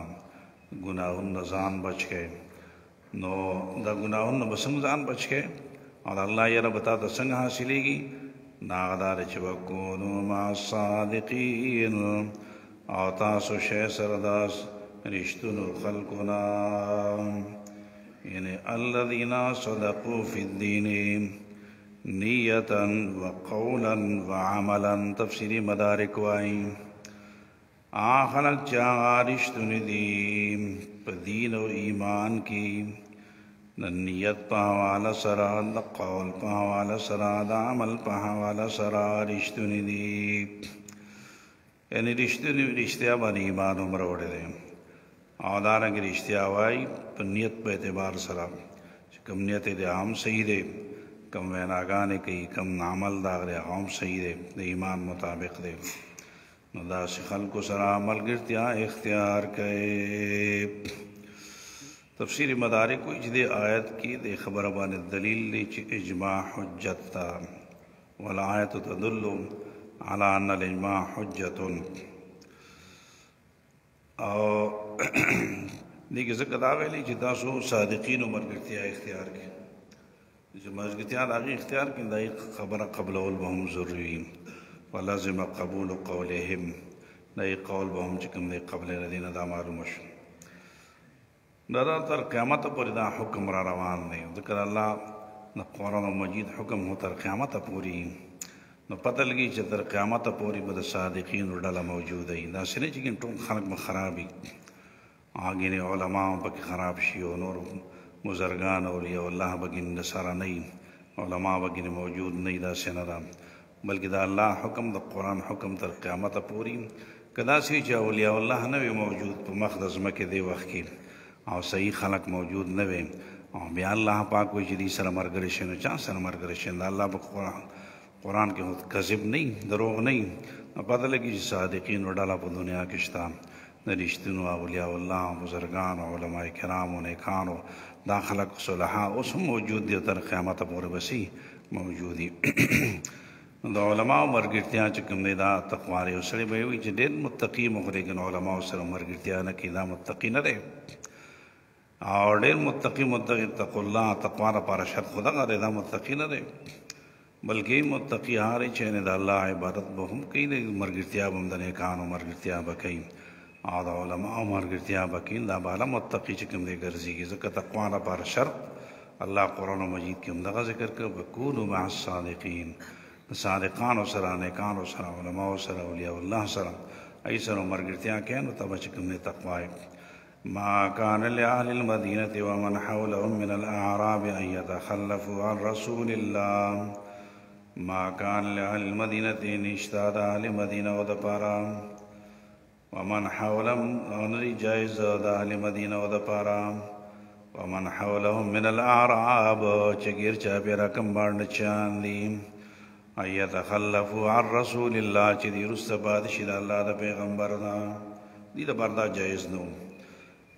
گناہن ځان بچ کے نو دا گناہن بسنگ ځان بچ کے اور اللہ یر بتا دا سنگ حاصلے گی ناغدار چوکونو مع الصادقین او تاسو شے سرداس رشتون خلقنا یعنی الذین صدقوا فی الدین نیتا وقولا وعملا تفسیری مدارک وائی خلق چاہا رشتون دیم پا دین و ایمان کی نیت پا حوالا سرا دا قول پا حوالا سرا دا عمل پا حوالا سرا رشتون دیم یعنی رشتیا باندې ایمان عمر وړی دی او دارنګه رشتیا وای په نیت په اعتبار سره چې کوم نیت دې عام صحیح دی کم ویناګانې کوي کم عمل دا غره عام صحیح دی د ایمان مطابق دی نو داسې خلکو سره ملګرتیا اختیار کړئ. تفسیر مدارک کوئی چې دې آیت کې د خبره باندې دلیل دی چې اجماع حجت تا والآیت تدل علی ان الاجماع حجت. او دې کې ذکر دا ویلي چې تاسو صادقین ملګرتیا اختیار کړئ. چې ملګرتیا د هغې اختیار کړي دا خبره قبلول به هم ضروري ولازم قبول قولهم دا قول به هم چې کوم دی قبل دې نه دا معلومه شو. دا تر قیامت پورې دا حکم را روان دی. ذکر الله د قرآن مجید حکم هو تر قیامت پورې. نو پته لګي چې تر قیامت پورې به د صادقینو ډله موجوده وي. داسې نه چې ټول خلک به خراب وي، هغې علما هم پکې خراب شي او نور بزرګان اولیاء الله به سره نه وي، علما به موجود نه وي. داسې نه ده، بلکې د الله حکم د قرآن حکم تر قیامت پورې. که داسې وي چې اولیاء الله نه وي موجود په مخ د ځمکې دې وخت کې او صحیح خلق موجود نه وي، او بیا الله پاک وایي چې دې سره ملګری شي، نو چا سره ملګری شي؟ د الله په قرآن کې کذب نه، دروغ نه. پته لګي چې صادقینو ډله په دنیا کې شته، د رښتینو اولیاء الله بزرګانو علماء کرامو نیکانو دا خلق صلحا اوس هم موجود دي، تر قیامت پورې به موجود دي. د علماء ملګرتیا چې کوم دی دا تقوا دی. یو سړی به وایي چې ډېر متقي مو خو لیکن علماء سره ملګرتیا نه کوي، دا متقي نه دی. او ډېر متقي اتقوا الله تقوا لپاره شرط خو دغه دی، دا متقي نه دی. بلکې متقي هغه چې د الله عبادت به هم کوي، ملګرتیا به هم د نیکانو ملګرتیا به کوي او د علماء ملګرتیا به کوي. دا بالا متقي چې کوم دی ګرځېږي، ځکه تقوا لپاره شرط الله قرآن مجید کې هم دغه ذکر کړ وکونوا مع الصادقین. د صادقانو سره، نیکانو سره، علماء سره، اولیاء الله سره ای سره ملګرتیا کوي، نو تبه چې کوم دی تقوا یې. ما كان لأهل المدينة ومن حولهم من الأعراب أن يتخلفوا عن رسول الله. ما كان لأهل المدينة نشتاد أهل مدينة ودپارا ومن حولهم ونری جائز دا أهل مدينة ودپارا ومن حولهم من الأعراب چگیر چاپی رکم بارن چاندی أن يتخلفوا عن رسول الله چی دی رست بادشی دا اللہ دا پیغمبر دا دی دا بردا جائز نو.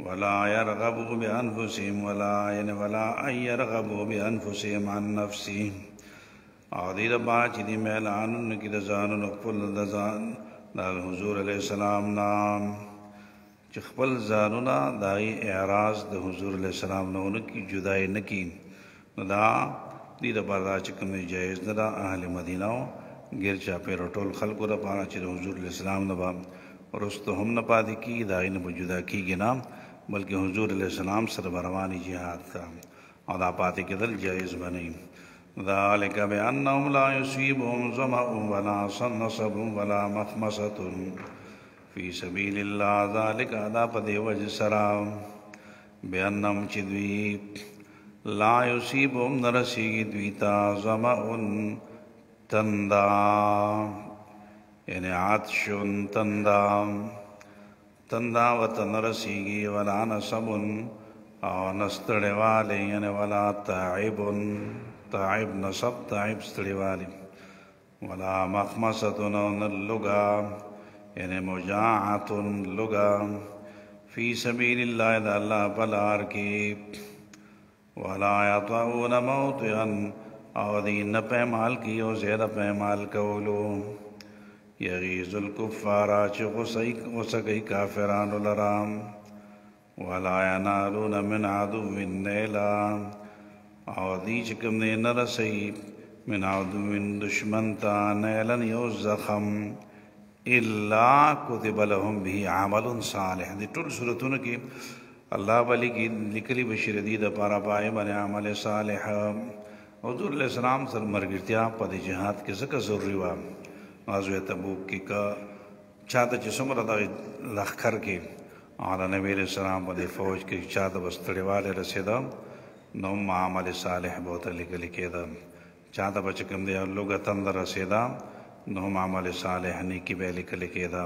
ولا يرغبوا بأنفسهم ولا أن يرغبوا بأنفسهم عن نفسهم. او دی دا بات چی دی میلانون کی دا زانون اقبل دا زان دا حضور علیہ السلام نام چی خپل زانونا دائی اعراض دا حضور علیہ السلام نون کی جدائی نکی. دا دی دا بردا چکم جائز دا اہل مدینہ گر چاپے رٹول خلقو دا پانا چی دا حضور علیہ السلام نبا رستو ہم نپا دی کی دائی نبا جدا کی گنا، بلکہ حضور علیہ السلام سر بروانی جہاد کا اور دا پاتے کے دل جائز بنی. ذالک بأنہم لا یصیبہم ظمأ ولا نصب ولا مخمصة فی سبیل اللہ. ذالک ادا پدے وجہ سرا بأنہم چدوی لا یصیبہم نرسیگی دویتا ظمأ تندا یعنی عطش تندا و تنرسیگی ولا نصب او نستڑے والے یعنی ولا تعب نصب تعب ستڑے والے ولا مخمصة نلگا یعنی مجاعت لگا فی سبیل اللہ دا اللہ پلار کی ولا یطعون موطئا او دین پیمال کی او زیادہ پیمال کولو یغیظ الکفارا چی غسکی کافران لرام ولا ینالون من عدو نیلا او دی چکم دی نرسی من عدو دشمن تا نیلن یو زخم الا کتب لهم بھی عمل صالح. دی طول صورتون کی اللہ بلی کی لکلی بشیر دی دا پارا پائے بنے عمل صالح. حضور علیہ السلام سر مرگرتیا پا دی جہاد کی زکر ضروری وا غزوہ تبوک کی کا چاہتا چی سمرہ دا لخکر کی آلا نبی علیہ السلام پا دی فوج کی چاہتا بستڑی والے رسیدہ نوم عمل صالح بہتا لکلی دا چاہتا بچکم دی لوگا تندر رسیدہ نوم عمل صالح نیکی بے لکلی دا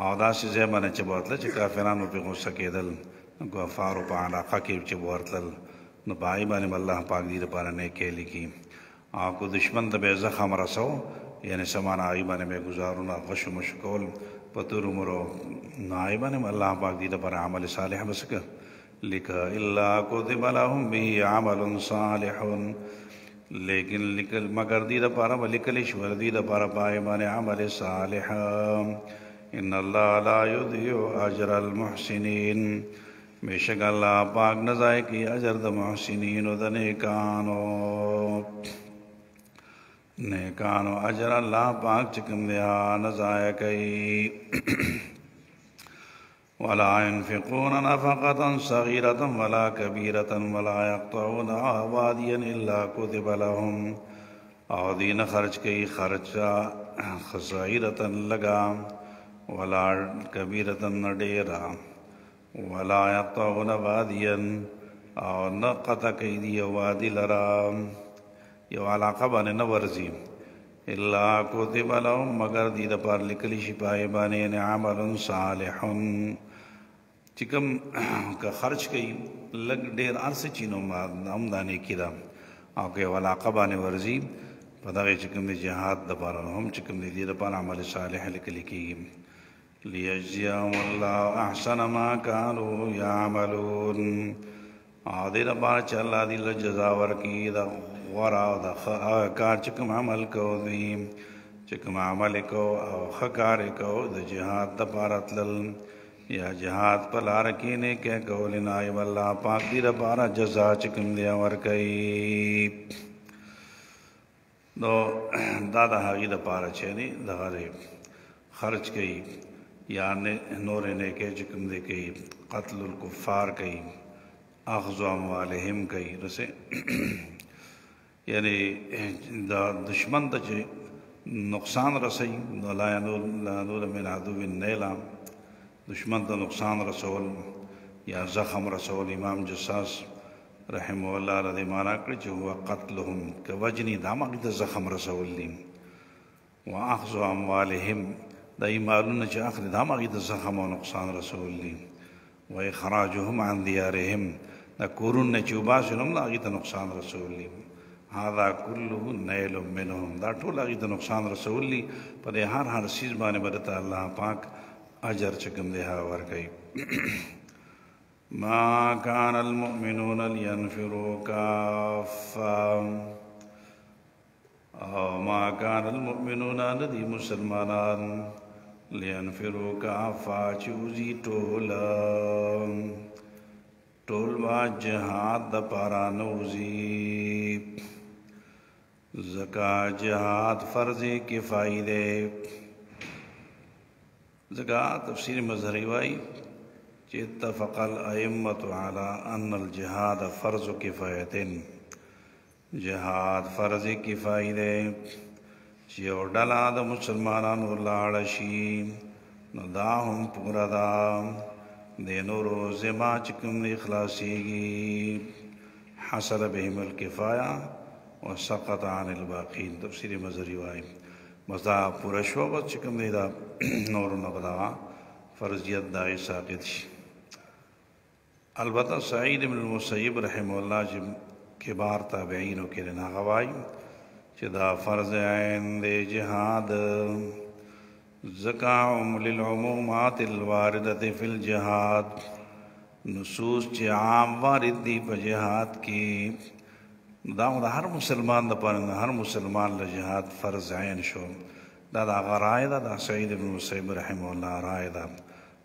آدھا سی زیبانا چی بہتلا چی کافرانو پی غصہ کی دل گوفارو پا علاقہ کی چی بہتل نو پائی بانی اللہ پاک دیر پارا نیکی لکی. آکو دشمن دا بے زخم رسو یعنی سمان آئی بانے میں گزارونا غش و مشکول پتر مرو نائی بانے اللہ پاک دیدہ پر عمل صالح بسکا لکھا اللہ کتب لہم بھی عمل صالح لیکن لکل مگر دیدہ پارا لکلش وردیدہ پارا پائے بانے عمل صالح ان اللہ لا یضیع اجر المحسنین بے شک اللہ پاک نزائے کی اجر دا محسنین و دا نیکانو اجر اللہ پاک چکم دیا نزائے کی ولا ينفقون نفقة صغيرة ولا كبيرة ولا يقطعون واديا إلا كتب لهم اور دین خرچ کی خرچہ صغيرة لگا ولا كبيرة نڈیرا ولا يقطعون واديا اور نقطع کی دی وادی لرا یو علاقہ بانے نورزی اللہ کتب لهم مگر دید پر لکلی شپائے بانے عمل صالح چکم کا خرچ کئی لگ ڈیر عرص چینوں آمدانی کی دا آکے علاقہ بانے ورزی پداغی چکم دی جہاد دپارا ہم چکم دی دپارا عمل صالح لکلی کی لیجزیہم اللہ احسن ما کانوا یعملون آدھی دپارا چا اللہ دی لجزا ورکی دا غورا دا کار چکم عمل کو دی چکم عمل کو او خکار کو دا جہاد دپارا تلل یا جہاد پلا رکینے کے قولنا ای واللہ پاک دی دپارا جزا چکم دیا ورکی دو دادا حقی دپارا چھینی دغرے خرچ کئی یا نور نیکے چکم دے کئی قتل الکفار کئی اخذ اموالہم کئی رسے یعنی دشمن تا چھے نقصان رسی لا ینول من عدو نیلا دشمن تا نقصان رسول یا زخم رسول امام جساس رحمه اللہ رضی مانا کرے چھو ہوا قتلهم كوجنی داماقی تا زخم رسول لیم وآخذ اموالہم دا ایمالون چھو آخر داماقی تا زخم و نقصان رسول لیم وإخراجهم عن دیارہم دا کورون چھو باسنم لاغی تا نقصان رسول لیم هذا كله نیل منهم دا ٹھول لاغی تا نقصان رسول لی پر ہر چیز بانے بدتا اللہ پاک اجر چکم دہا ورکی ما كان المؤمنون لينفروا كافا ما كان المؤمنون ندی مسلمانان لينفروا كافا چوزی ٹول با جہاد دا پارا نوزی زکاة جہاد فرض کفائی دے زکاة تفسیر مظہری وائی کہ اتفق الائمت علی ان الجہاد فرض کفایت جہاد فرض کفائی دے چیو ڈلا دا مسلمانانو لاڑشی نو دا ہم پورا دا دینو روز ما چکم دی اخلاصی گی حصل بهم الکفایہ وسقط عن الباقین تفسیر مظہری وائی بس دا پورا شو بس چکم دی دا نور نقدا فرضیت دا ساقط شی البتہ سعید بن المسیب رحمہ اللہ جب کبار تابعینوں کے لنا غوائی چدا فرض عین دے جہاد زکاعم للعمومات الواردت فی الجہاد نصوص چی عام وارد دی پا جہاد کی دا ہر مسلمان دا پرند ہر مسلمان لجہاد فرض عین شو دا آغا رائے دا سعید بن المسیب رحمہ اللہ رائے دا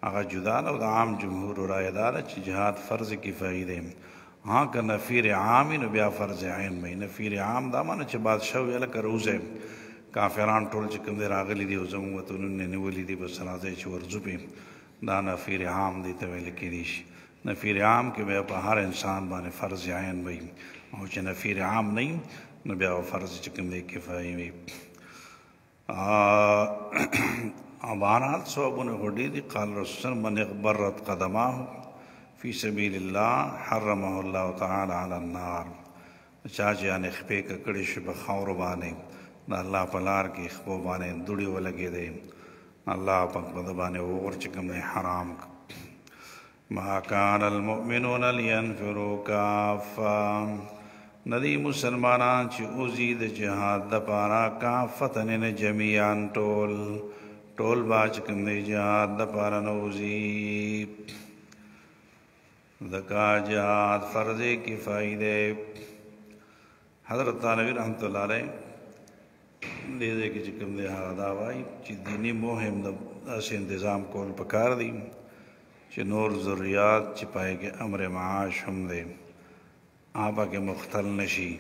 آغا جدا دا عام جمہور رائے دا چی جہاد فرض کفائی دے ہاں کہ نفیر عامی نو بیا فرض عین میں نفیر عام دا مانا چی بادشاہ ویلہ کا روزے کافران ٹول چکم دے راغلی دی وزموت انہوں نولی دی بسرازے چی ورزو پی دا نفیر عام دی تویل کریش نفیر عام کے بیا پا ہر انسان بانے فرض عین بھئی اور چی نفیر عام نہیں نو بیا فرض چکم دے کفائی بھی بہرحال صحابوں نے غڈی دی قال رسول من اغبرت قدماہ فی سبیل اللہ حرمہ اللہ تعالی علی النار چاچے آنے خپے کا کڑش بخور بانے دا اللہ پلار کی خبو بانے دڑی و لگے دے اللہ پاک بدبانے وغر چکم دے حرام ما کان المؤمنون لینفروا کافا ندی مسلمانان چې اوزی د جهاد دپاره کافتن نه جمیعاً ټول با چې کوم دی جهاد دپاره نه وځي. ځکه جهاد فرض کفایي دی. حضرت تانوی رحمت الله علیه دې ځای کې چې کوم دی هغه دا وایي چې دیني مهم داسې انتظام کول پکار دی چې نور ضروریات چې پای کې امر معاش هم دی آبا کې مختل نشي،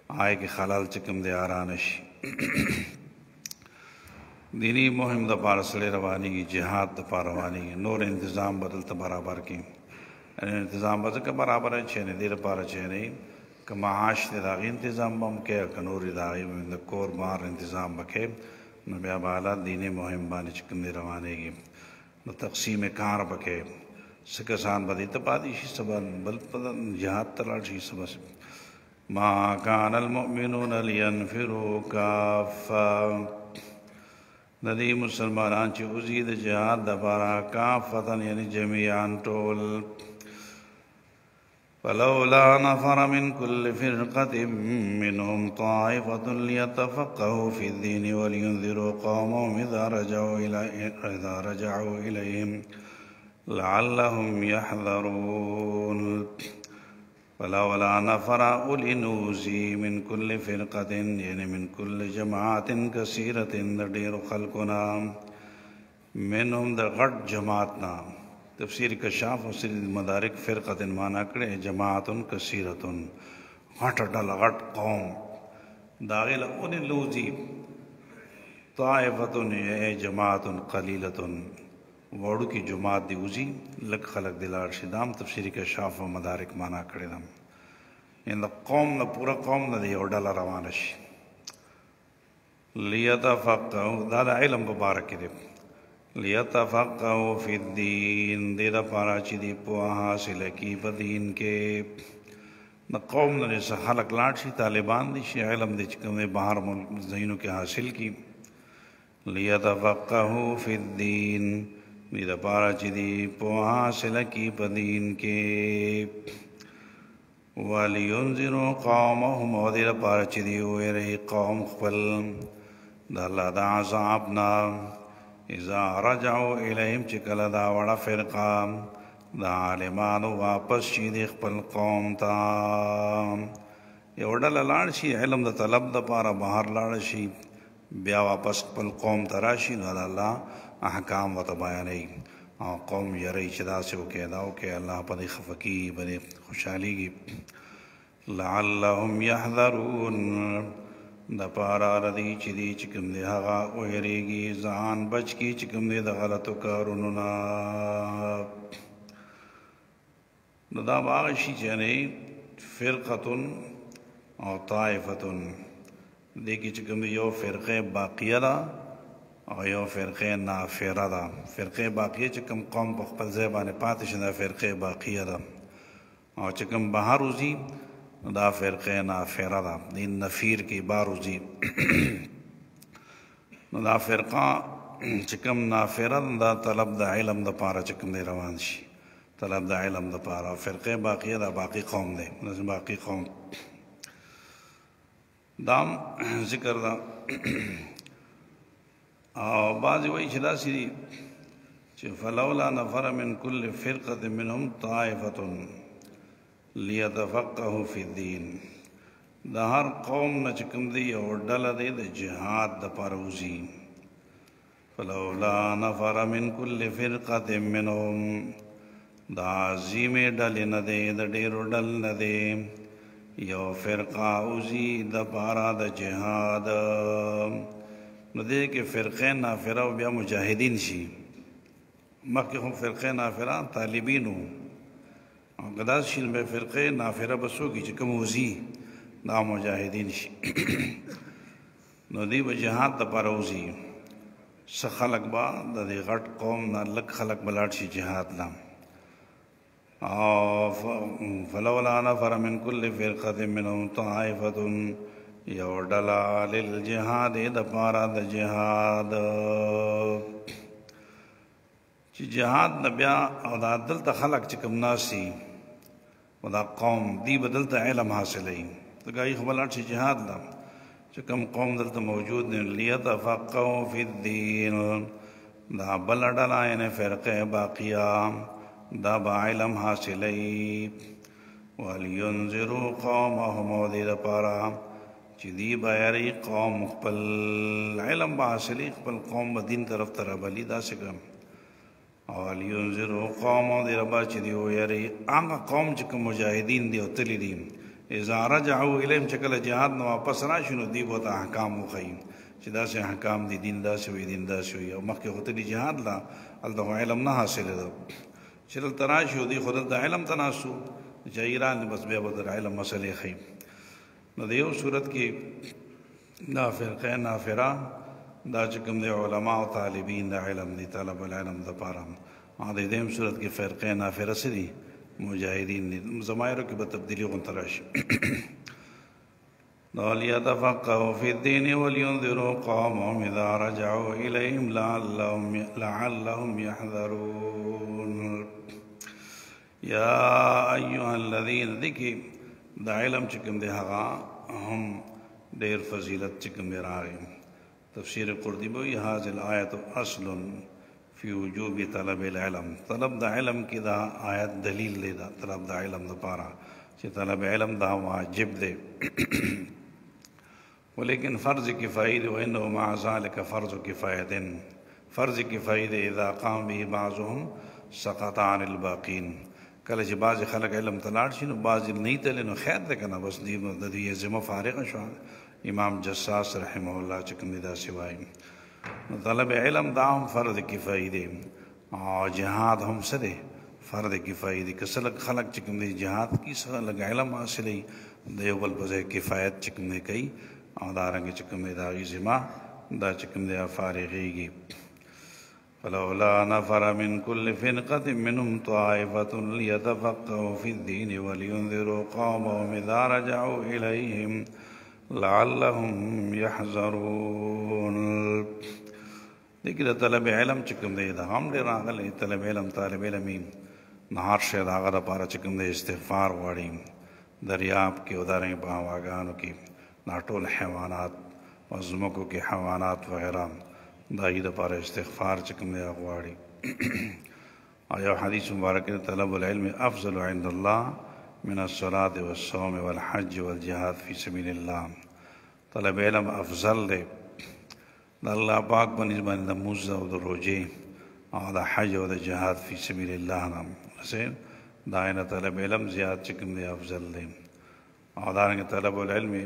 آئے کې خلال چې کوم دی آرا نشي. دینی مهم د پاره سړی روانېږي، جهاد د پاره روانېږي، نور انتظام بدل ته برابر کړي. انتظام به ځکه برابر چې نه دې لپاره چې نه که معاش دی د هغې انتظام به هم کوې که نور د هغې د کور مار انتظام به کوې نو بیا به حالات دیني مهم باندې چې کوم دی روانېږي. نو تقسیم کار به کوې، څه کسان به دې ته پاتې شي، څه به بل جهاد ته لاړ شي، څه به ما کان المؤمنون لینفروا کافه. د دې مسلمانان چې وځي د جهاد دپاره کافتن یعنې جمیعاً ټول. فلولا نفر من كل فرقة منهم طائفة ليتفقهوا في الدين ولينذروا قومهم إذا رجعوا إليهم لعلهم يحذرون. فلولا نفر أولي نوزي من كل فرقة يعني من كل جماعة كثيرة ډېرو خلقنا منهم د غټ جماعتنا. تفسیر کشاف و سری مدارک فرقت مانا کړي جماعت کثیرت غټ ډله غټ قوم داغل اون لوزی طائفت جماعت قلیلت وړو کې جماعت دی وزي لک خلق دلار شدام. تفسیر کشاف و مدارک مانا کړي دم ان قوم نه پورا قوم نه دی ډله روانه شي. لیتفقهوا دا د علم مبارک دی. لیتفقهوا فی الدین دې دپاره چې دی پوهه حاصله کړي په دین کې. د قوم نه څه خلک لاړ شي، طالبان دي شي، علم دی چې کوم دی بهر ځایونو کې حاصل کړي. لیتفقهوا فی الدین دې دپاره چې دی پوهه حاصله کړي په دین کې. ولینذروا قومهم او دې دپاره چې دی وویروي قوم خپل د الله د عذاب نه. اذا رجعوا الیهم چې کله دا وړه فرقه د عالمانو واپس شي د خپل قوم ته، یو ډله لاړ شي علم د طلب دپاره بهر لاړ شي، بیا واپس خپل قوم ته راشي نو د الله احکام ورته بیانوي او قوم یری چې داسې وکړې دا وکړې الله په دې خفه کېږي، په دې خوشحالېږي. لعلهم یحذرون د پاره ردی چې دی چې کوم دی هغه ویریږي ځان بچ کی چې کوم دی د غلطو کارونو نه. نو دا به هغه شي چې یعنې فرقتن او طائفتن دې کې چې کوم دی یو فرقه باقیه ده او یو فرقه نافره ده. فرقه باقیه چې کوم قوم په خپل ځای باندې پاتې شي دا فرقه باقیه ده، او چې کوم بهر وځي دا فرقه نافره ده. دین نفیر کی باروزی نو دا فرقه چې کوم نافره دا طلب د علم د پاره چې کوم دی روان شي، طلب د علم د پاره. فرقه باقیه دا باقی قوم دی، باقی قوم دام ذکر دا. او بعضې وایي چې داسې دي چې فلولا نفر من كل فرقة منهم طائفة لیتفقهوا فی الدین. د هر قوم نه چې کوم دی یو ډله دی د جهاد دپاره وځي. فلولا نفر من كل فرقة منهم د عظیمې ډلې نه دی، د ډېرو ډل نه دی، یو فرقه وځي دپاره د جهاد. نو دې کې فرقه نافره او بیا مجاهدین شي. مخکې هم فرقه نافره طالبین وو او که داسې شي نو بیا فرقه نافره به څوک چې کوم وځي دا مجاهدین شي. نو دوی به جهاد دپاره وځي. څه خلک به د دې غټ قوم نه لږ خلک به لاړ شي جهاد له. او فلولا نفر من كل فرقة منهم طائفة یو ډله للجهاد دپاره د جهاد. چې جهاد نه بیا او دا دلته خلک چې کوم ناست دي ودا قوم دی بدلتا علم حاصلئی تو گئی خبلات سے جہاد دا چکم قوم دلتا موجود نے لیتفقہوا فی الدین دا بلڈلا یعنی فرقہ باقیہ دا با علم حاصلئی وَلْيُنذِرُوا قَوْمَهُمْ وَدِيدَ پارا چی دی بایری قوم خپل علم با حاصلی خپل قوم با دین طرف ترابلی دا سکم وَلْيُنذِرُوا قَوْمَهُمْ وَدِيدَ پارا چی دی ویری آنگا قوم چکم مجاہدین دی و تلی دیم اذا رجعوا الیہم چکل جہاد نو واپس راشنو دی بوتا احکام مخیم چی دا سے احکام دی دین دا سوی دین دا سوی او مخی خطلی جہاد لا الدا علم نہ حاصل دا چلل تراشو دی خودل دا علم تناسو جائران بس بے بدر علم مسئلے خیم نو دیو صورت کی دا فرقہ نافرہ دا چکم دی علماء و طالبین دا علم دی طلب العلم دا پارم آدھے دیم صورت کی فرقہ نافرہ سے دی مجاہدین دی زمائروں کی بتبدیلی غنطراش وَلْيَتَفَقَّهُوا فِي الدِّينِ وَلْيُنذِرُوا قَوْمَهُمْ إِذَا رَجَعُوا إِلَيْهِمْ لَعَلَّهُمْ يَحْذَرُونَ یا ایوہ الذین دیکھی دا علم چکم دے حقا ہم دیر فضیلت چکم دے راگے تفسیر قرطبی حاضر آیت اصل فی وجوب طلب العلم طلب دا علم کی دا آیت دلیل دے دا طلب دا علم دا پارا چی طلب علم دا واجب دے ولیکن فرض کفائی دے وَإِنَّهُ مَعَ ذَلِكَ فرض کفایت فرض کفائی دے اذا قام بھی بعضهم سقط عن الباقین کله چې بعض خلک علم تلاړ شي نو بعض نه تللی نو خیر دی که نه بس دی د دې ذمه فارغه شوه امام جساس رحمه الله چې کوم دی داسې وایي نو طلب علم دا هم فرض کفایي دی او جهاد هم څه دی فرض کفایي دی که څه خلک چې کوم دی جهاد کې څه لږ علم حاصلوي د یو بل په ځای کفایت چې کوم دی کوي او دارنګې چې کوم دی د هغې ذمه دا چې کوم دی فارغېږي فلولا نفر من كل فرقة منهم طائفة ليتفقهوا في الدين ولينذروا قومهم إذا رجعوا إليهم لعلهم يحذرون دیکھ دا طلب علم چکم دے دا ہم دے راغلے طلب علم طالب علمی نہار شید آغا دا پارا چکم دے استغفار واری دریاب کی اداریں باواگانوں کی ناٹول حیوانات وزمکوں کی حیوانات وغیرہ دائی دا پارا استغفار چکم دے اغواری آیا حدیث مبارک طلب العلم افضل عند اللہ من الصلاة والصوم والحج والجہاد فی سبیل اللہ طلب علم افضل دے دا اللہ پاک بنیز بانی دا موزہ و دا روجے اور دا حج و دا جہاد فی سبیل اللہ نام اسے دائنہ طلب علم زیاد چکم دے افضل دے اور دارنگی طلب العلم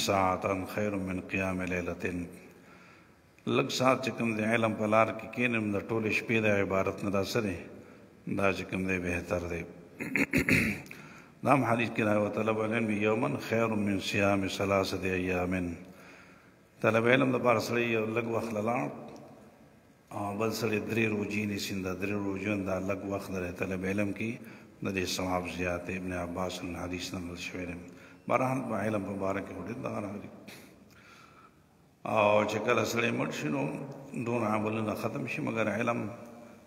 ساعتا خیر من قیام لیلتن لگ ساتھ چکم دے علم پلار کی کینم دا طول شپی دا عبارت ندا سرے دا چکم دے بہتر دے دام حدیث کی رائے و طلب العلم یومن خیر من صیام ثلاثت ایامن طلب علم دا پار سڑی لگ وقت للاڑ بل سڑی دری روجی نیسین دا دری روجون دا لگ وقت دے طلب علم کی دا دے ثواب زیادہ ابن عباس حدیث نمال شویرم بارحال با علم مبارک ہوڑی دا راگی اور چکل سڑی مٹ شنو دون عملنا ختم شی مگر علم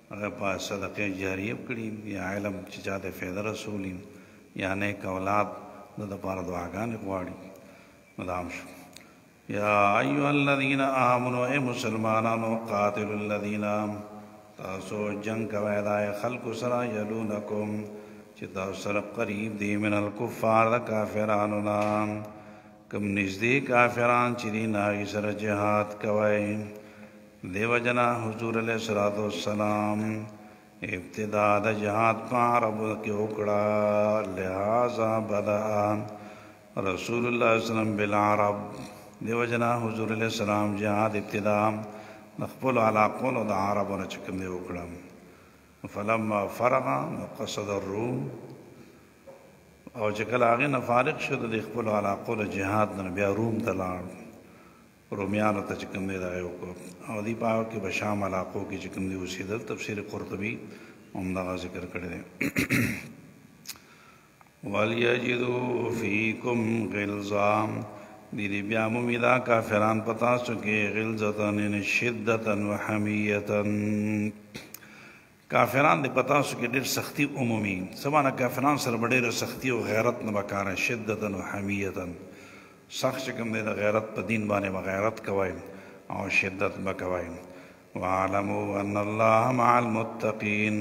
اگر پاس صدقہ جاریب کریم یا علم چچاد فیدر رسولین یا نیک اولاد دا پار دعاگان اقواری مدام شو یا ایوہ الذین آمنوا اے مسلمانانو قاتل الذین تاسو جنگ کا ویدائے خلق سرا یلونکم چی تاسر قریب دی من الکفار دا کافرانونا کم نزدی کافران چی دی ناغی سر جہاد کوئی دیو جنا حضور علیہ السلام ابتداء دا جہاد پا عرب کی اکڑا لہذا بدأ رسول اللہ علیہ وسلم بالعرب دیو جنا حضور علیہ السلام جہاد ابتداء نخبل علاقون دا عرب نچکم دیو اکڑا فلما فرغا قصد الروم او چکل آگے نفارق شد دی خبل علاقون جہاد نبیا روم تلار رومیانو تا چکم دے دائیو کو او دی پاو کی بشام علاقوں کی چکم دے اسی دل تفسیر قرطبی عمدہ ذکر کردے وَلْيَجِدُوا فِيكُمْ غِلْظَامْ دیدی بیام امیدہ کافران پتا سکے غلظتاً شدتاً وحمیتاً کافران دی پتا سو کې ډېر سختی عمومي سمانه کافران سره ډېر سختی او غیرت نه وکاره شدتا و حمیتا سخت چې کوم دی د غیرت په دین باندې غیرت کوي او شدت بکوي وعلموا ان الله مع المتقین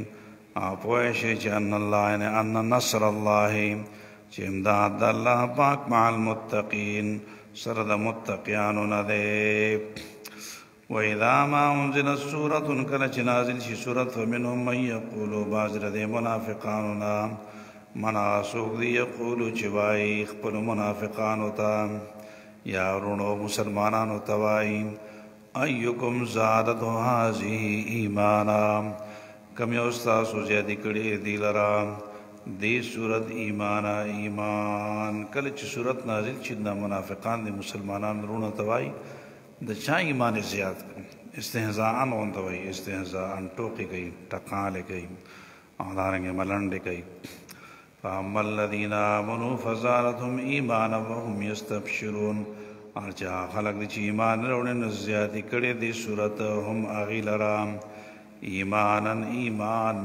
او پوه شئ چې ان الله یعنی ان نصر الله چې امداد د الله پاک مع المتقین سره د متقیانو نه دی وَإِذَا مَا أُنزِلَتْ سُورَةٌ کله چې نازل شي سورت فمنهم من یقولو بعض د منافقانو نه من هغه څوک دی یقولو چې وایي خپلو منافقانو ته یا ورونو مسلمانانو ته وایي ایکم زادته هذه ایمانا کم یو ستاسو زیاتې کړې دي لره دې صورت ایمانا ایمان کله چې صورت نازل شي د منافقان د مسلمانانو ورونو ته وایي د چا ایمان زیات استهزاءن غونته وایي استهزاءن ټوکې کوي ټکالې کوي او دارنګې ملنډې کوي فاما الذین آمنوا فزادتهم ایمانا وهم یستبشرون هر چا خلق دی چې ایمان راوړي نو زیاتې کړې دي صورت هم هغې لره ایمانا ایمان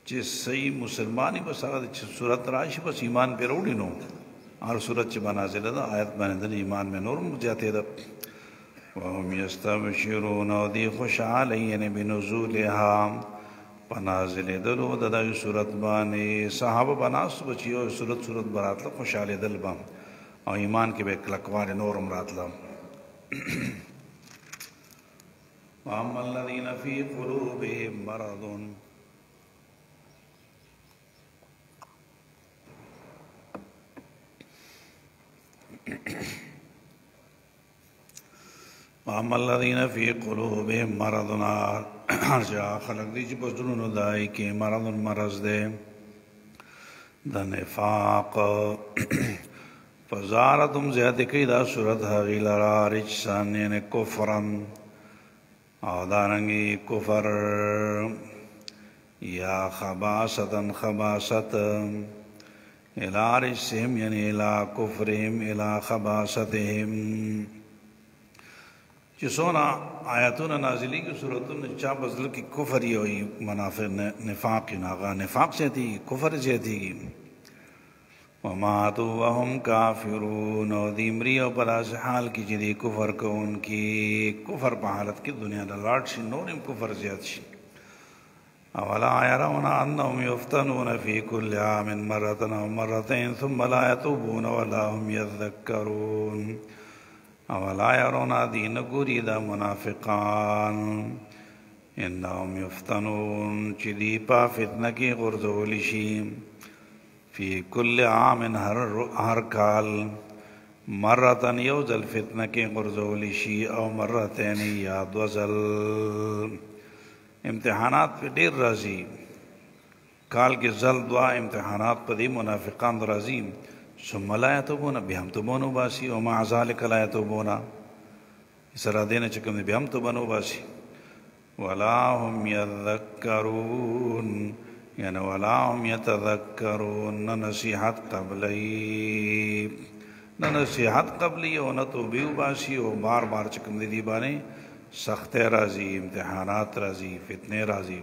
چې صحیح مسلمانی بس هغه چې صورت راشي بس ایمان پرې راوړي نو هر صورت چې نازله ده آیت باندې د ایمان میں نور زیاتې ده وهم یستبشرون او دی خوشحاله یعنی بنزولها په نازلېدلو د دغې صورت باندې صحابه به ناست به چې یو صورت به راتله خوشحالېدل به او ایمان کې به کلکوالی نور هم راتله واما الذین فی قلوبهم مرض واما الذین فی قلوبهم مرض هر چا خلق دی چې په زړونو دای کې مرض دی د نفاق فزارتهم زیاتې کوي دا صورت هغې لره رجسن یعنې کفرن او دارنګې کفر یا خباستن خباست الى رجسهم یعنی الى کفرهم الى خباستهم چې څونه آیاتونه نازلېږي صورتونه چا په زړه کې کفر یې وي منافق نفاق یې نو هغه نفاق زیاتېږي کفر زیاتېږي وماتوا وهم کافرون او دوی مري او په داسې حال کې چې دی کفر کوونکي کفر په حالت کې دنیا ته لاړ شي نور هم کفر زیات شي اولا يرون انهم يفتنون في كل عام مرة او مرتين ثم لا يتوبون ولا هم يذكرون اولا يرون دین ګوري دا منافقان انهم يفتنون چې دی په فتنه کې غورځول شي فی کل عام هر کال مرتن یو ځل فتنه کې غورځول شي او مرتين یا دو ځل امتحانات پہ ډیر راځي کال کې ځل دوا امتحانات په دې منافقان راځي ثم لا يتوبون بیا هم توبه وباسي او مع ذلك لا يتوبون سره دې نه چې کوم بیا هم توبه وباسي ولا هم يذكرون یعنی ولا هم يتذكرون نصیحت قبلی نه نصیحت قبلی او نه توبه وباسي او بار بار چې کوم دې باندې سخته راځي امتحانات راځي فتنه راځي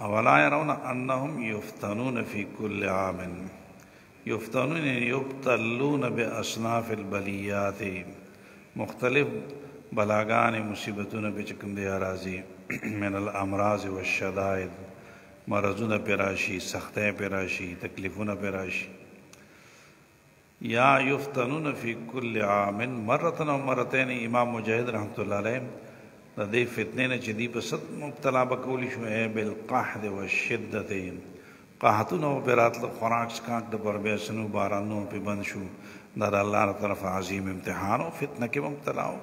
اولا يرون انهم يفتنون في كل عام یفتنون یبتلون باصناف البلیات مختلف بلاگان مصیبتون پہ چکم دیا راضی من الامراض والشدائد مرضون پہ راشی سختیں پہ راشی تکلیفون پہ راشی یا یفتنون فی کل عام مرتن و مرتین امام مجاہد رحمۃ اللہ علیہ دا دے فتنے نے چدی پہ صد مبتلا بکولی شو ہے بالقحط والشدت قحطونو پہ راتل خوراک سکاک دا پر بیسنو بارانو پہ بند شو دا اللہ طرف عظیم امتحانو فتنہ کے مبتلا ہو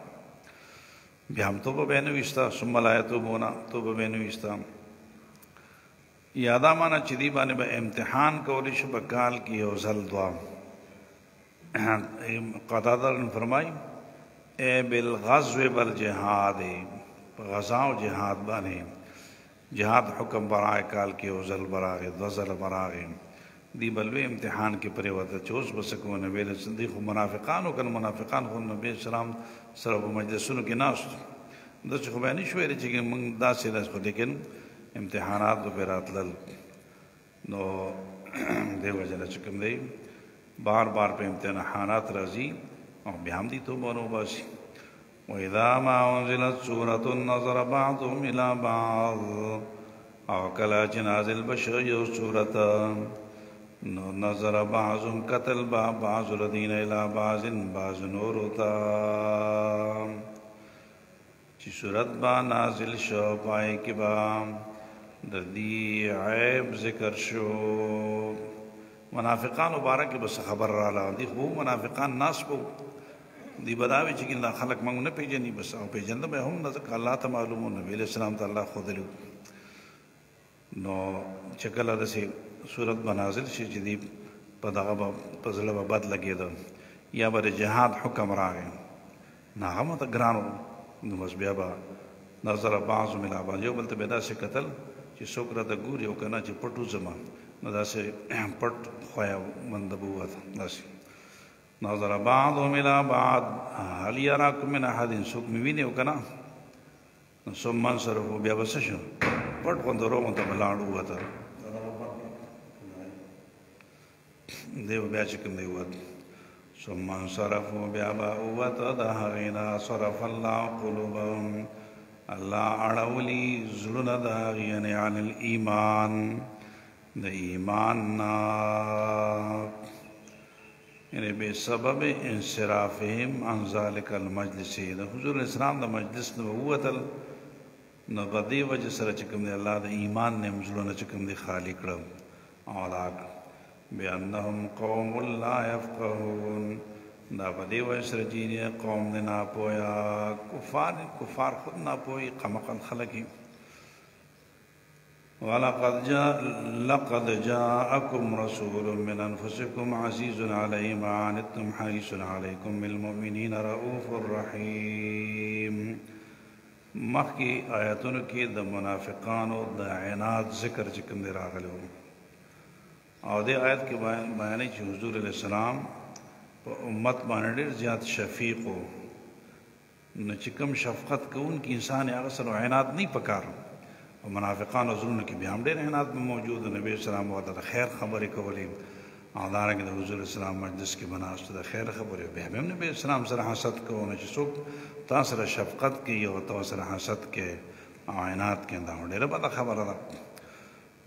بیا ہم توبہ بینویستا ثم لا یتوبون توبہ بینویستا یادا مانا چدی بانے با امتحان کولی شو بکال کی او زل دعا قطادہ نے فرمائی اے بالغزو بالجہاد غزا و جہاد بانے جہاد حکم برائے کال کے اوزل براغے دوزل براغے دی بلوے امتحان کے پرے وقت چوس بسکو نبی صدیق منافقان کن منافقان خون نبی السلام سرب مجلسون کے ناست داسې خو به یې نه شو ویلی چې موږ داسې داسې خو لیکن امتحانات به پرې راتلل نو دې وجه نه چې کوم دی بار بار په امتحانات راځي او بیا هم دې توبه ورباسي وإذا ما أنزلت سورة نظر بعضهم إلى بعض او کله چې نازل بشو یو سورت نو نظر بعضهم قتل بعض الذين إلى بعض نور ہوتا چې سورت با نازل شو پای کې با د دې عیب ذکر شو منافقان مبارک بس خبر رااله دي خو منافقان ناس په دی بداوی چې ګنده خلق موږ نه پیژني بس او پیژنده به هم ځکه الله ته معلومو نبی علیہ السلام ته الله خودلو نو چې کله داسې صورت به نازل شي چې دی په دغه په زړه به بد لګېده یا به د جهاد حکم راغی نو هغه ماته ګران و نو بس بیا به نظر بعض من بعض یو بل ته به داسې کتل چې څوک راته ګوري او که نه چې پټ وځم نو داسې پټ خویه منده به ووته داسې نظر بعضهم إلى بعض هل يراكم من أحد څوک مې ویني او که نه نو ثم انصرفوا بیا به څه شو پټ غوندې روغونته به لاړ ووته دی به بیا چې کوم دی ووت ثم انصرفوا بیا به ووته د هغې نه صرف الله قلوبهم الله اړولي زړونه د هغې یعنې عن الایمان د ایمان نه یعنی بے سبب انصرافهم عن ذلك المجلس د حضور اسلام د مجلس نه ووتل نو په دې وجه سره چې کوم دی الله د ایمان نه مزلونه چې کوم دی خالی کړه او بأنهم قوم لا يفقهون دا په دې وجه سره چې قوم نه ناپویا کفار خود ناپوی قمقل خلقی لقد جاءكم رسول من أنفسكم عزيز عليه ما عنتم حريص عليكم بالمؤمنين رؤوف رحيم مخکې آیاتونو کې د منافقانو د عناد ذکر چې کوم دی راغلی و او دې آیت کې بیانوي چې حضور علیه السلام په امت باندې ډېر زیات شفیق و نو چې کوم شفقت کوونکی انسان یې هغه سره عناد نه پکار او منافقانو زړونو کې بیا هم ډېر عناد موجود نبی اسلام ورته د خیر خبرې کولې او دارنګه د حضور اسلام مجلس کې به ناست د خیر خبرې بیا هم نبی اسلام سره حسد کوو نو چې څوک تا سره شفقت کوي او تا سره حسد کوي او عناد کوي دا ډېره بده خبره ده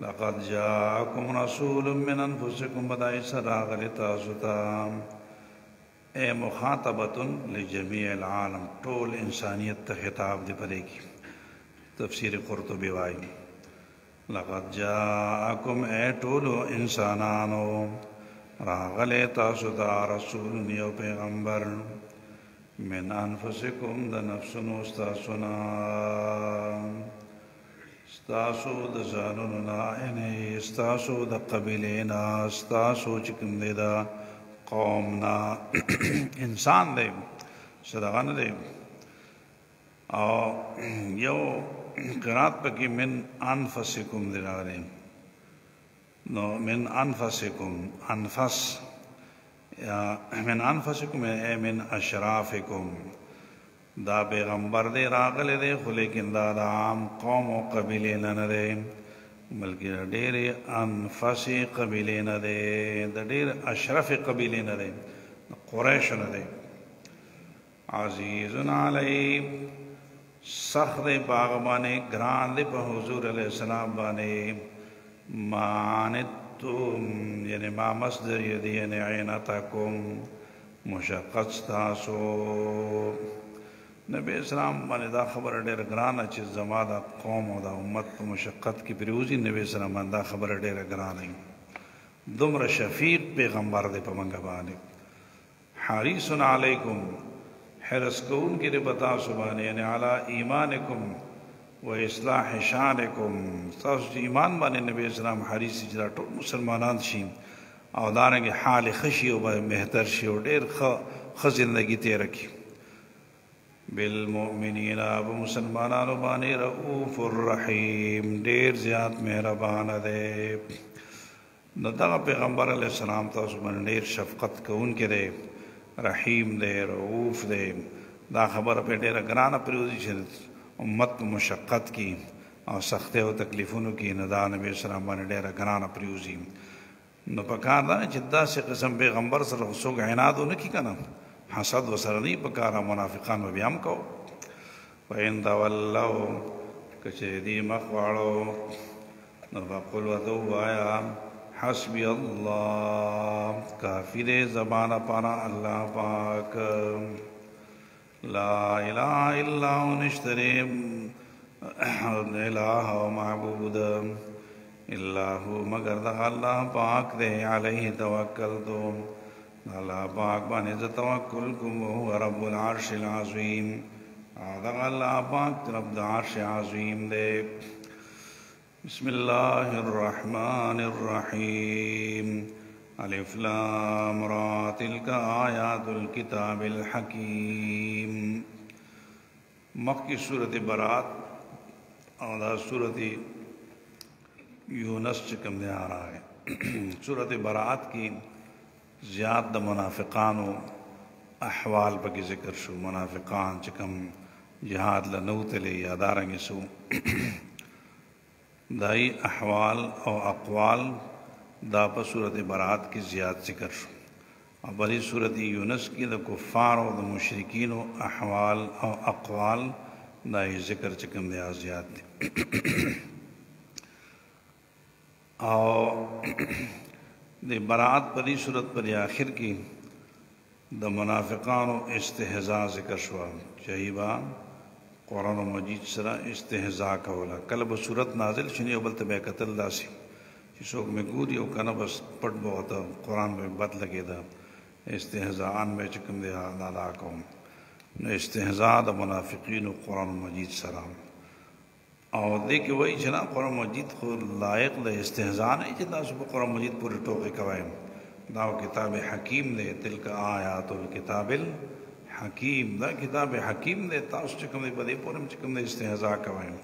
لقد جاءكم رسول من انفسكم بدای سره راغلی تاسو ته اے مخاطبة لجميع العالم ټول انسانیت ته خطاب دی پدې کې تفسیر قرطبی وائی لقد جاءکم اے ټولو انسانانو راغلی تاسو ته رسول یو پیغمبر من انفسکم د نفسونو ستاسو نه ستاسو د ځانونو نه یعنې ستاسو د قبیلې نه ستاسو چې کوم دی د قوم نه انسان دی څه دغه نه دی او یو قرات پکی من انفسکم دی راغلی نو من انفسکم انفس یا من انفسکم اے من اشرافکم دا پیغمبر دی راغلی دی خو لیکن دا د عام قوم و قبیلې نه دی بلکې ډېرې انفسي قبیلې نه دی د ډېر اشرفې قبیلې نه دی د قریشو نه دی عزیز علی سخت دی باغ باندې ګران دی په حضور علیہ السلام باندې معنتم یعنی ما مصدر دی یعنی عینتکم مشقت ستاسو نبی اسلام باندې دا خبره ډېره ګرانه چې زما د قوم او د امت په مشقت کې پرېوځي نبی اسلام باندې دا خبره ډېره ګرانه دومره شفیق پیغمبر دی په موږ باندې حریص علیکم حرص کون کی ربتا سبحانه یعنی علی ایمانکم و اصلاح شانکم تاسو چې ایمان باندې نبی اسلام حریص چې ټول مسلمانان شي او دارنګه حال خشي او بهتر شي او ډېر ښه زندگی تیر کړي بالمؤمنین اب مسلمانانو باندې رؤوف الرحیم ډېر زیات مهربان دی نو دغه پیغمبر علیه السلام تاسو باندې ډېر شفقت کوونکی دی رحیم دی رؤوف دی دا خبره په ډېره ګرانه پرېوځي چې امت په مشقت کې او سختۍ او تکلیفونو کې نو دا نبي اسلام باندې ډېره ګرانه پرېوځي. نو پکار دا چې داسې قسم پیغمبر سره څوک عناد ونه کړي که نه، حسد ورسره نه وي پکار، منافقان به بیا هم کوو. وإن تولوا که چې دوی مخ واړو نو فقل ورته ووایه حسبی الله، کافی دی زمانه پاره الله پاک، لا الہ الا هو، نشته دی الہ و معبود الا هو مگر دغه الله پاک دی، علیه توکلتو، الله پاک باندې زه توکل کوم، وهو رب العرش العظیم، دغه الله پاک رب د عرش عظیم دی. بسم الله الرحمن الرحیم، الف لام را تلک آیات الکتاب الحکیم. مخکی صورت برات او دا صورت یونس چکم دے آ رہا ہے. صورت برات کی زیاد دا منافقانو احوال پکی ذکر شو، منافقان چکم جہاد لنوتلے یا دارنگی سو دائی احوال او اقوال دا پا صورت برات کی زیاد ذکر شو. اور بڑی صورت یونس کی دا کفار و دا مشرکین و احوال او اقوال دائی ذکر چکم دیا زیاد دی. اور دی برات پڑی صورت پر آخر کی دا منافقان و استہزاء ذکر شوا، چاہیبا قرآن مجید سره استهزاء کوله. کله به صورت نازل شنی او بل ته به قتل داسي چې څوک مې ګوري او کنه بس پټ به وته قرآن به بد لګېده، استهزاءان به چې کوم دی ادا کوم. نو استهزاء د منافقینو قرآن مجید سره او دې کې وایي چې نه قرآن مجید خو لایق د استهزاء نه چې تاسو په قرآن مجید پورې ټوکې کوئ، دا کتاب حکیم دی، تلک آیات الکتاب حکیم، دا کتاب حکیم دے، تاسو چکم دے بدے پورم چکم دے استہزاء کوئیں.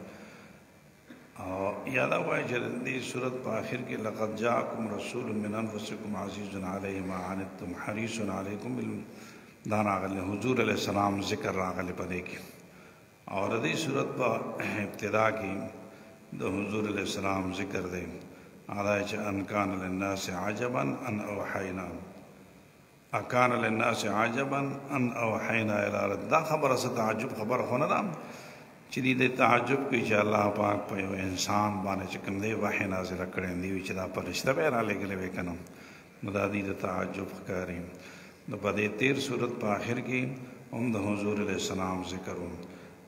اور یادا ہوا ہے جلدی صورت پا آخر کی لقد جاکم رسول من انفسکم عزیز علیہ ما عنتم حریص علیکم دان آغل حضور علیہ السلام ذکر آغل پدے کی. اور دی صورت پا ابتدا کی دا حضور علیہ السلام ذکر دے آدھائی چا انکان للناس عجبا ان اوحینا، اکان للناس عجبا ان اوحینا الی رجل. دا خبر سے تعجب خبر ہونا دا چی دے تعجب کی چا اللہ پاک پا یو انسان بانے چکم دے وحی نازل کریں دیوی چی دا پرشتہ بیرا لے گلے بے کنم دا دی دا تعجب کریں. دا پا دے 13 صورت پا آخر کی ہم دا حضور علیہ السلام ذکروں،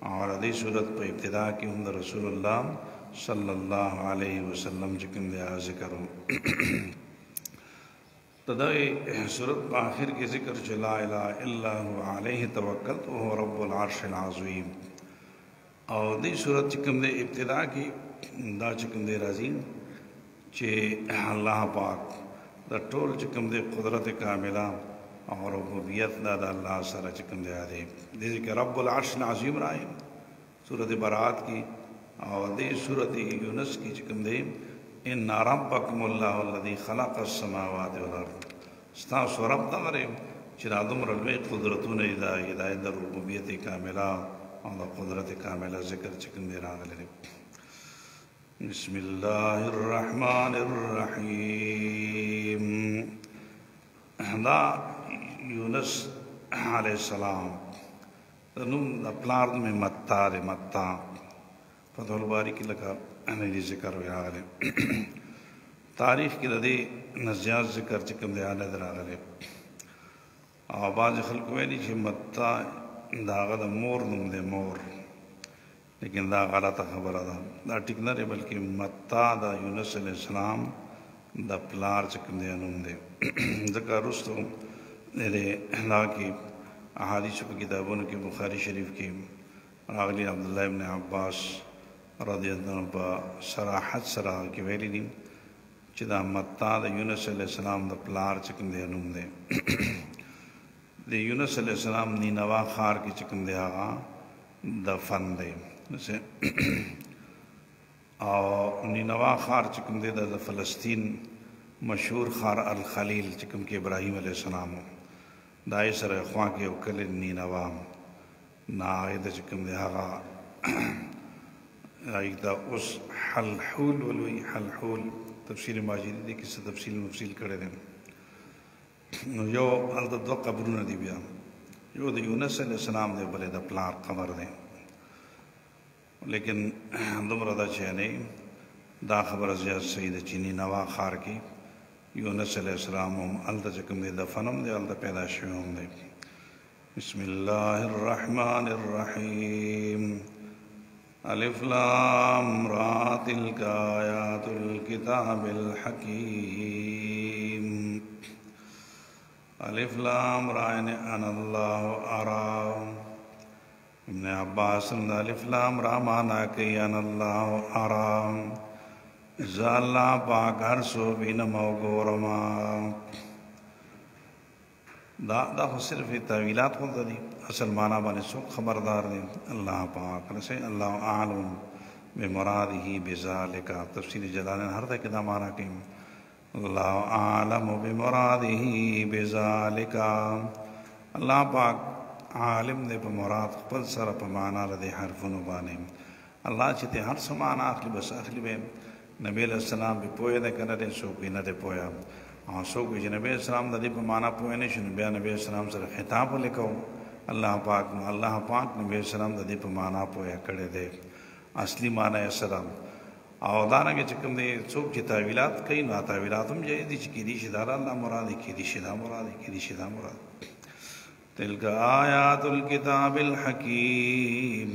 اور دی صورت پا ابتدا کی ہم دا رسول اللہ صلی اللہ علیہ وسلم چکم دے ذکروں. تدائی صورت پا آخر کی ذکر چا لا الہ الا هو علیہ توکلت وهو رب العرش العظیم. اور دی صورت چکم دے ابتدا کی دا چکم دے رازین چے اللہ پاک دا ٹول چکم دے قدرت کاملہ اور ربوبیت دا اللہ سارا چکم دے آدھے دیکھے کہ رب العرش العظیم رائے صورت برات کی. اور دی صورت یونس کی چکم دے ان ربکم اللہ الذی خلق السماوات والارض، ستاسو رب دا غرے چرا دمر لوی قدرتون ہدایت دا ربوبیت کاملہ اور دا قدرت کاملہ ذکر چکن دے راغ لے. بسم اللہ الرحمن الرحیم. دا یونس علیہ السلام دا نم دا پلار میں متا دے متا فتح الباری کی لکا انہی ذکر ہوئی آگلے. تاریخ کی دے نزیاد ذکر چکم دے آلے در آگلے. آباز خلق ویلی چھ متا دا غدا مور نم دے مور، لیکن دا غلط خبر دا ٹک نہ رہے بلکہ متا دا یونس علیہ السلام دا پلار چکم دے نم دے. ذکر رستو دے دا کی احادیث پا کتابوں کی بخاری شریف کی آگلی عبداللہ ابن عباس رضی اللہ عنہ پا صراحت سراح کی ویلی دی چی دا متا دا یونس علیہ السلام دا پلار چکم دے نم دے. دے یونس علیہ السلام نینوا خار کی چکم دے آغا دا فن دے اور نینوا خار چکم دے دا فلسطین مشہور خار الخلیل چکم کے ابراہیم علیہ السلام دائی سر اخوان کے اکل نینوا نا آئی دا چکم دے آغا دا اوس حل حول ولوي حل حول تفسیر ماجدی دی کې څه تفصیل مفصیل کړی دی. نو یو هلته دوه قبرونه دي بیا، یو د یونس علیه السلام دی، بل د پلار قبر دی. لیکن دومره دا چې نه دا خبره زیات صحیح ده چې نینوا ښار کې یونس علیه السلام هم هلته چې کوم دی دفن هم دی، هلته پیدا شوی هم دی. بسم الله الرحمن الرحیم. الف لام را تلک آیات الکتاب الحکیم. الف لام را یعنی انا اللہ ارا. ابن عباس الف لام را مانا کئی انا اللہ ارا، ذا اللہ پاک ہر سو بینم و گورما. دا خو صرف تعویلات خود دی، اصل معنی باندې څوک خبردار دی؟ اللہ پاک رسے اللہ اعلم بمرادہ بذالک. تفسیر جلالین ہر دا کدا معنی کہیں اللہ اعلم بمرادہ بذالک. اللہ پاک عالم دے پا مراد خپل سر پا معنی ردے حرفونو بانے. اللہ چیتے ہر سمعنی اخلی بس اخلی بے نبی علیہ السلام بھی پوئے دے کنا دے سوکی نہ دے پویا. سوکی جی نبی علیہ السلام دا دی پا معنی پوئے نہیں شنو بیا نبی علیہ السلام سر خطاب لکھو اللہ پاک نبی علیہ السلام دا دی پا معنی پویا کڑے دے اصلی معنی السلام. او دارنگے چکم دے سوک چی تعویلات کئی نا تعویلات ہم جائے دی چکی دی شدار اللہ مرادی کی دی شدہ مرادی کی دی شدہ مرادی. تلک آیات الکتاب الحکیم.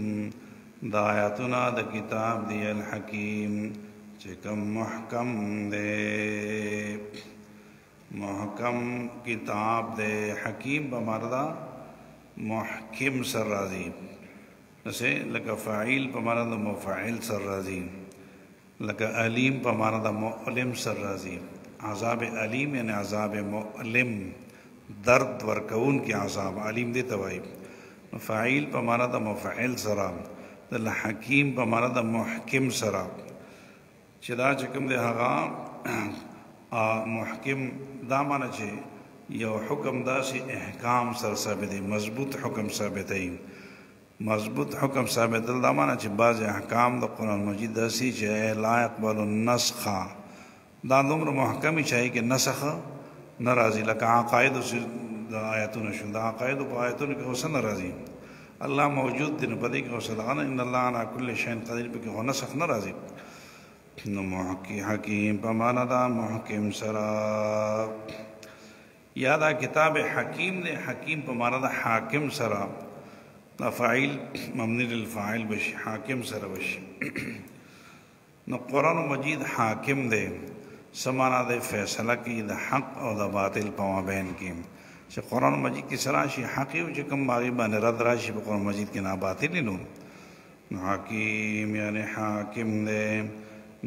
دا آیاتنا دا کتاب دی الحکیم چکم محکم دے، محکم کتاب دے. حکیم بماردا محکم سر رازی، جیسے لکا فعیل بماردا مفعل سر رازی، لکا علیم بماردا مؤلم سر رازی. عذاب علیم یعنی عذاب مؤلم، درد ورکون کی عذاب علیم دے توائی. فعیل بماردا مفعل سرا، دل حکیم بماردا محکم سرا. چدا چکم دے ہاگا محکم دا مانا چھے یو حکم دا سی احکام سر ثابت ہے، مضبوط حکم ثابت ہے. مضبوط حکم ثابت دا مانا چھے بعض احکام دا قرآن مجید دا سی چھے لا يقبل النسخ. دا دمر محکمی چاہیے کہ نسخ نرازی. لکا عقائد دا آیتون شن، دا عقائد پا آیتون کے حسن نرازی. اللہ موجود دن پدی کے حسن لغانا ان اللہ عنا کل شین قدیر پہ کہ نسخ نرازی. حکیم پمانا دا محکم سرا. یا دا کتاب حکیم دے، حکیم پمانا دا حاکم سرا. دا فاعل مبنی للفاعل بشی، حاکم سرا بشی. نو قرآن مجید حاکم دے سمانا دے فیصلہ کی دا حق او دا باطل پما بین کی. چھ قرآن مجید کی سراشی حقی و چکم باغی بان رد راشی پا قرآن مجید کی نا باطل نو. حکیم یعنی حاکم دے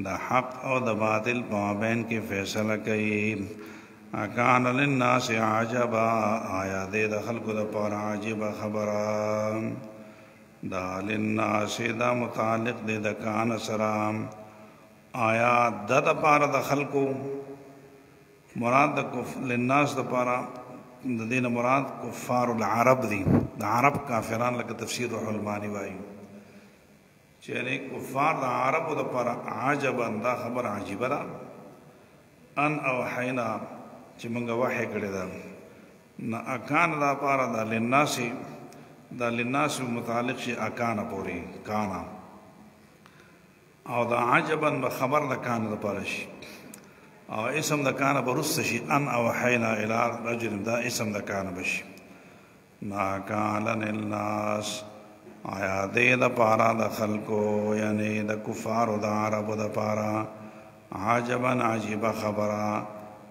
دا حق او دا باطل پابین کے فیصلہ کئی. اکان للناس عجبا، آیا دے دا خلق دا پار عجبا خبرام. دا للناس دا متعلق دے دا کان سرام. آیا دا پار دا خلقو مراد دا للناس دا پارا دا دین مراد کفار العرب دی. دا عرب کافران لکا تفسیر روح المانی وائی چیرے کفار دا عرب دا پارا عجبا دا خبر عجیبا دا ان اوحینا چی منگا وحی کردے دا. نا اکان دا پارا دا لناسی متعلق شی اکان پوری کانا، او دا عجبا خبر دا کان دا پارا شی، او اسم دا کان برست شی ان اوحینا الى رجل دا اسم دا کان بشی. نا کان للناس آیا دے دا پارا دا خلقو یعنی دا کفار دا عرب دا پارا عجبا عجیبا خبرا.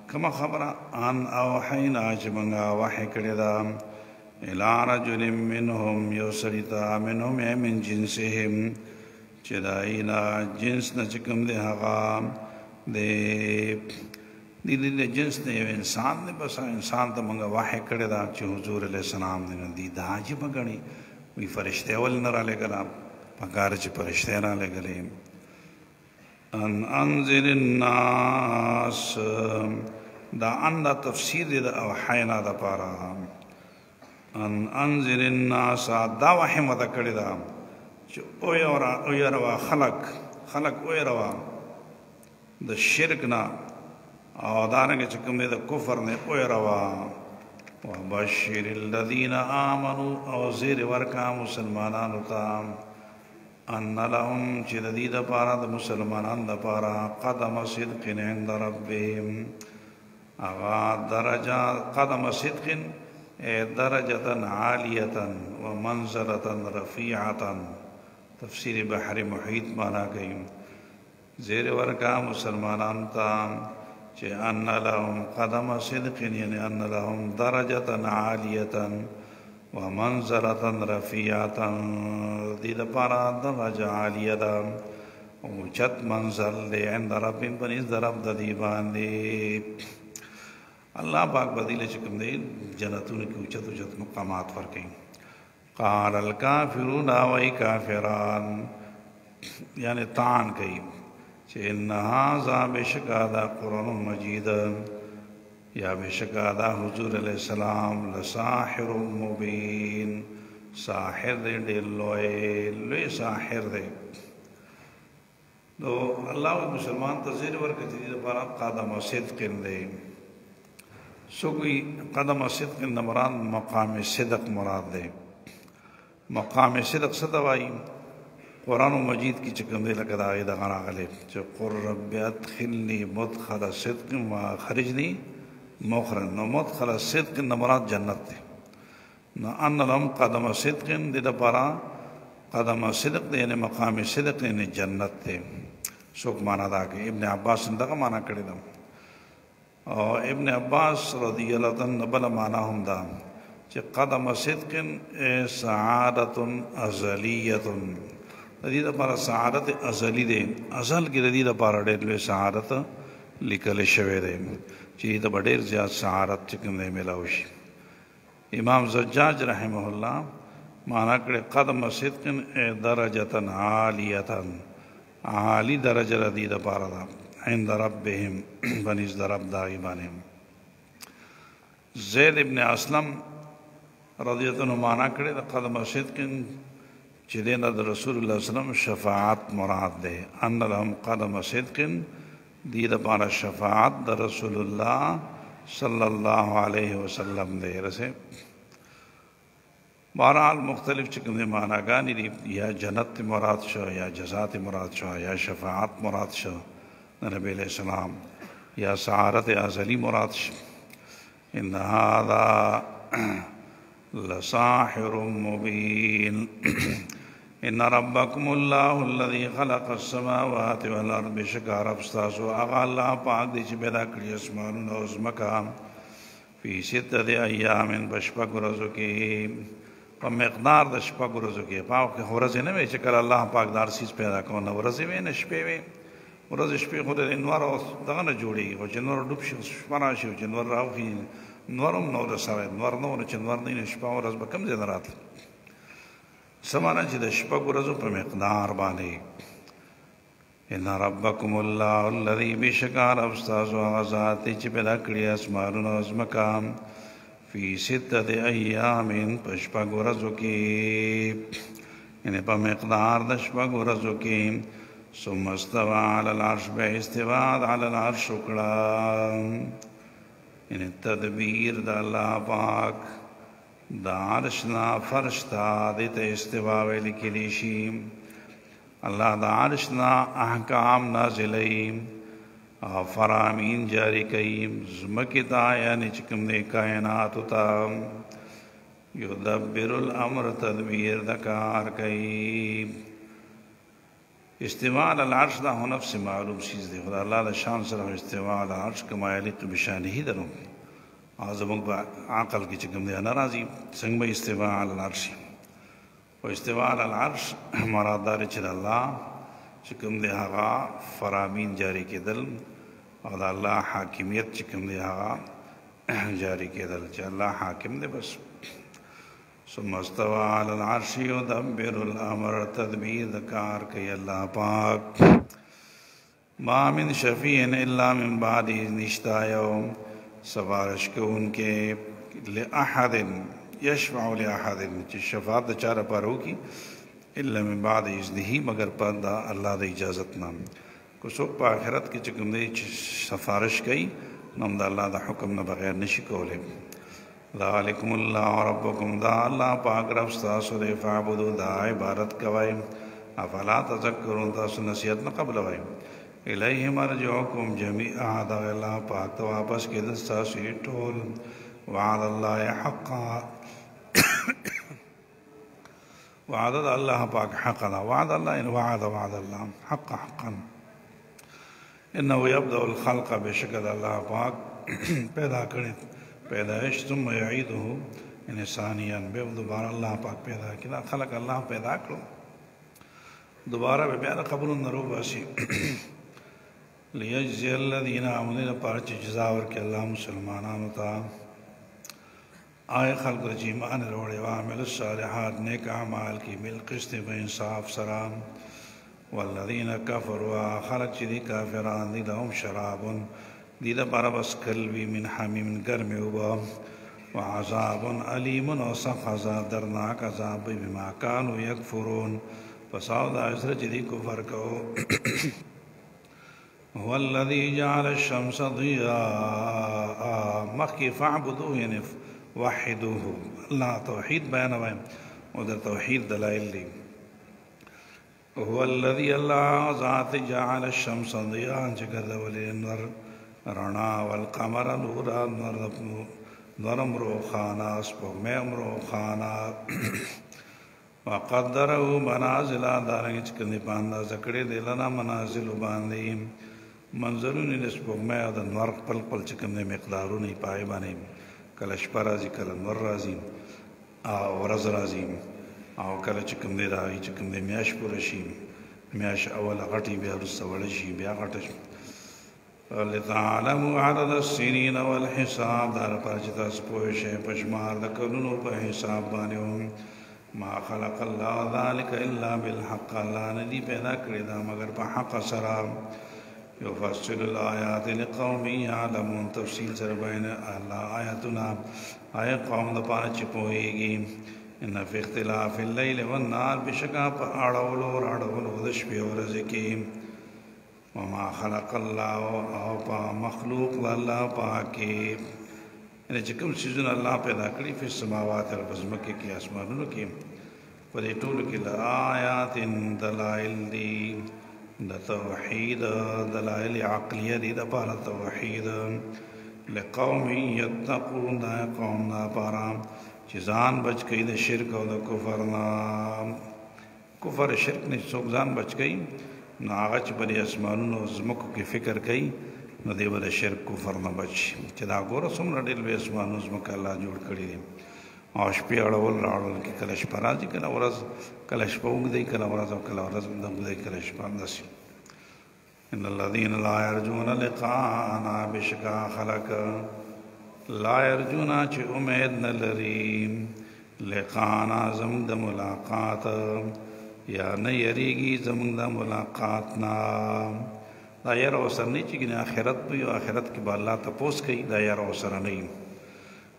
کما خبرا ان اوحینا چمنگا وحی کردہ الى رجل منهم یوسریتا منهم من جنسهم چدائینا جنس نا چکم دے حقام دے دی جنس دے انسان دے بسا انسان تا منگا وحی کردہ چی حضور علیہ السلام دے دی دا عجیبا گنی وی فرشتے ول نہ رالے گلا پکار چ فرشتے رالے گلے. ان انذر الناس دا ان دا تفسیر دا اوحینا دا پارا. ان انذر الناس دا وحی متا کړی دا اویروا خلق اویروا د شرک نه او دارنګه چې کوم دی د کفر نه اویروا وبشر الذین آمنوا او زیر ورکا مسلمانانو ته ان لهم چې د دې دپاره د مسلمانانو دپاره قدم صدق عند ربهم هغه درجه قدم صدق درجة عالیة ومنزلة رفیعة تفسیر بحر محیط مانا گئی زیر ورکا مسلمانان تا چه ان لهم قدم صدق یعنی ان لهم درجة عالیة ومنزلة رفیعة دید پارا درجة عالیة دا اوچت منزل دے عند ربهم پنیز در رب دا دیبان دے اللہ پاک بدیل چکم دے جنتون کی اوچت اوچت مقامات فرقیں قال الکافرون وی کافران یعنی تان کئی چہ انہا بشکا دا قرآن مجید یا بشکا دا حضور علیہ السلام لساحر مبین ساحر دے لوئے ساحر دے تو اللہ مسلمان تزیر ورکتی دے پارا قدم صدق دے سوگی قدم صدق مراد مقام صدق مراد دے مقام صدق صدوائی قرآن مجید کی چکم دے لکہ داغی دا غنا غلے چو قر رب ادخلنی مدخل صدق و خرجنی مخرن نو مدخل صدق مراد جنت دے نو ان لهم قدم صدق دے دا پارا قدم صدق دے یعنی مقام صدق یعنی جنت دے سوک مانا دا کہ ابن عباس اندگا مانا کردی دا اور ابن عباس رضی اللہ عنہ بلا مانا ہم دا کہ قدم صدق سعادت ازلیت ردید پارا سعادت ازلی دے ازل کی ردید پارا ڈیر لوے سعادت لکل شوے دے چیزی دا بڑیر زیاد سعادت چکن دے ملاوشی امام زجاج رحمہ اللہ مانا کرے قدم صدق درجتا عالیتا عالی درجہ ردید پارا دا عند ربهم بنیز در رب داغی بانیم زید ابن اسلم رضیت عنہ مانا کرے دا قدم صدق چدین دا رسول اللہ علیہ وسلم شفاعت مراد دے ان لهم قدم صدق دید پارا شفاعت دا رسول اللہ صلی اللہ علیہ وسلم دے رسے بہرحال مختلف چکم دے مانا گانی دی یا جنت مراد شو یا جزات مراد شو یا شفاعت مراد شو نبی علیہ السلام یا سعادت ازلی مراد شو ان هذا لساحر مبین ان ربکم اللہ الذی خلق السماوات والارض بشکا رب ستاسو اغا اللہ پاک دی چی پیدا کری اسمانون و ازمکا فی ستت ایام بشپک رزو کی پا مقدار دا شپک رزو کی پاک خورزی نوے چکر اللہ پاک دار سیز پیدا کون ورزی وے نشپے وے ورز شپې خو د انوار دغه نه جوړېږي خو چې نور ډوب شي شپه راشي چې نور راوخي نور هم نو رسوي نور نو چې نور نه وي شپه ورځ به کم ځای نه راتله څه معنی چې د شپږو ورځو په مقدار باندې ان ربکم الله الذي بشکا رب ستاسو هغه ذات چې پیدا کړي اسمانونه او ځمکه فی ستت ایام په شپږو ورځو کې یعنی په مقدار د شپږو ورځو کې ثم استوى على العرش بے استواد على العرش اکڑا یعنی تدبیر دا اللہ پاک دا عرشنا فرشتا دیتا استواوے لکلیشی اللہ دا عرشنا احکام نازلیم فرامین جاری کئیم زمکتا یعنی چکم دے کائناتتا یدبر الامر تدبیر دکار کئیم استواء علی العرش دا ہو نفس معلوم چیز دے خدا اللہ دا شان صرف استواء علی العرش کما یلیق بشان ہی دروں آزمک با عقل کی چکم دے نرازی سنگ با استواء علی العرش و استواء علی العرش مراد دار چل اللہ چکم دے آغا فرامین جاری کے دل اور دا اللہ حاکمیت چکم دے آغا جاری کے دل چل اللہ حاکم دے بس ثم استوى على العرش يدبر الامر تدبیر دکار کئی اللہ پاک ما من شفیع الا من بعد نشتا یوم سفارش کو ان کے لأحد یشفع لأحد شفاعت چارہ پر ہوگی الا من بعد اذنه مگر په دا الله د اجازت نه. کو څوک په آخرت کې چې کوم دی چې سفارش کوي نو د الله د حکم نه بغیر نشي کولی. ذالکم الله ربکم، دا الله پاک رب ستاسو دی، فاعبدو دا عبادت کوئ. افلا تذکرون، تاسو نصیحت نه قبلوئ. الیہ مرجعکم جمیعا، دا الله پاک ته واپس کېدل ستاسو یې ټول. وعد الله حقا، وعد الله پاک حقا دا، وعد الله ان وعد وعد الله حقا حقا. انه یبدأ الخلق، بشکد الله پاک پیدا کړي پیدائش، ثم یعیده ان ثانیا، بیا دوباره الله پاک پیدا کړي. دا خلق الله پیدا کړو، دوباره به بیا د قبرونو نه روباسي. لیجزی الذین آمنوا، لپاره چې جزا ورکړي الله مسلمانانو ته، آئے خلق چې ایمان وروړي، وعمل الصالحات، نیک اعمال کی، بالقسط په انصاف سره. والذین کفروا، خلق چې دي کافران دي، لهم شراب، دي لپاره بس کلوي من حمیم، ګرمې اوبه، وعذاب علیم، او سخت عذاب، درناک عذاب، بما کانوا یکفرون، پس او دا سره چې دي کفر کوو. هو الذي جعل الشمس ضیاء، مخکې فاعبدوه یعنی وحدوه، الله توحید بیانوي او د توحید دلائل دي. هو الذي، الله ذات، جعل الشمس ضیاء، چې ګرځولې نور رڼا، والقمر نورا، نورم روښانه، سپوږمۍ روښانه، وقدره منازل، دارنګه چې کومې په اندازه کړې دي لنا منازل باندې، منزلونه د سپوږمۍ او د نور خپل خپل چې کوم مقدارونه یې پای باندې، کله شپه راځي، کله نور راځي، او ورځ راځي، او کله چې کوم دی راځي چې کوم دی میاشت پوره شي، میاشت اوله غټي، بیا وروسته وړه شي، بیا غټه شي. لتعلموا عدد السنین والحساب، دا لپاره چې تاسو پوه شئ په شمار د کلونو په حساب باندې. ما خلق الله ذلك الا بالحق، الله نه دی پیدا کړی دا مگر په حق سره. یفصل الآیات لقوم یعلمون، تفصیل سره بیان الله آیاتنا آیا قوم د پاره چې پوهیږي. ان فی اختلاف اللیل والنهار، بشکا په اړولو راړولو د شپې او ورځې کې. وما خلق الله، او په مخلوق د الله پاک کې، یعنې چې کوم څیزونه الله پیدا کړي، فی السماوات، په ځمکې کې، اسمانونو کې، په دې ټولو کې لآیات، دلایل دي د توحید، دلائل عقلیه دي د پاره توحید. لقوم یتقون، دا قوم دا پاره چې ځان بچ کوي د شرک او د کفر نه. کفر شرک نه څوک ځان بچ کوي، نو هغه چې په دې اسمانونو او ځمکو کې فکر کوي، نو دی به د شرک کفر نه بچ شي. چې دا ګوره څومره ډېر لوی اسمانونه ځمکه الله جوړ کړي دي، او شپې اړول راړول کې کله شپه راځي، کله ورځ، کله شپه اوږدوي، کله ورځ، او کله ورځ اوږدوي، کله شپه همداسې. ان الذین لا یرجون لقاءنا، بشکا خلق لا یرجون چې امید نه لري، لقاءنا زموږ د ملاقات، یا نه یریږي زموږ د ملاقات نه. دا یره ورسره نه چې ګنې آخرت وي، او آخرت کې به الله تپوس کوي، دا یره ورسره نه وي.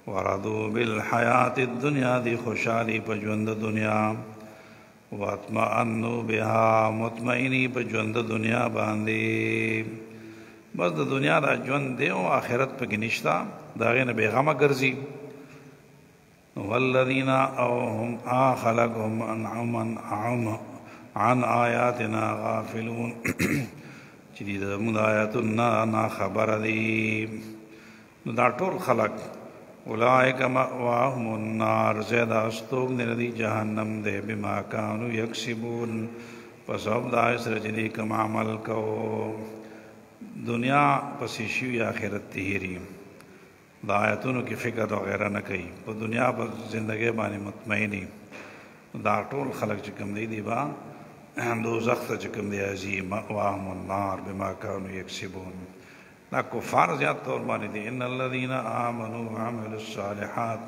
ورضوا بالحیات الدنیا، دی خوشحالي په ژوند د دنیا. واطمئنوا بها، مطمئنی په ژوند د دنیا باندې. بس د دنیا دا ژوند دی او آخرت پکې نشته، د هغې نه بېغمه ګرځي. والذین، او هم خلق هم عن آیاتنا غافلون، چې دي زموږ د آیاتونو نه ناخبره دي. نو دا ټول خلق اولئک مأواهم النار، زیاده استوګنې دی جهنم دی، بما کانوا یکسبون، په سبب د هغې سره چې دوی کوم عمل کوو. دنیا پسې شوي، آخرت ته هېري، د آیتونو کې فکر وغیره نه کوي، په دنیا په زندګۍ باندې مطمئني. دا ټول خلق چې کوم دی، دی به دوزخ ته چې کوم دی ځي. مأواهم النار بما کانوا یکسبون، دا کفار زیات طور باندې دي. ان الذین آمنوا وعملوا الصالحات،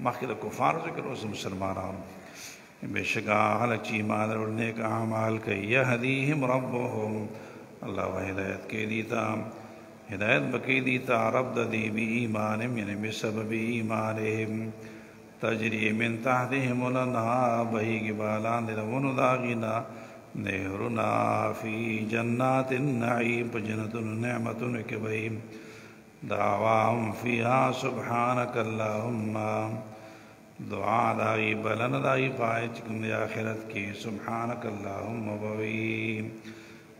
مخکې د کفار ذکر، اوس مسلمانانو. بشکا خلق چې ایمان وروړي، نیک اعمال کوي. یهدیهم ربهم، الله به هدایت کوي دي ته، هدایت به کوي دي ته رب د دې بې ایمانهم، یعنې بسبب ایمانهم، تجری من تحتهم الانہار بہیگی بالاند رونو داغینا نہرنا فی جنات النعیم پا جنتن نعمتن کے بہیم دعواهم فیہا سبحانک اللہم دعا داغی بلن داغی پائے چکم دے آخرت کی سبحانک اللہم بویم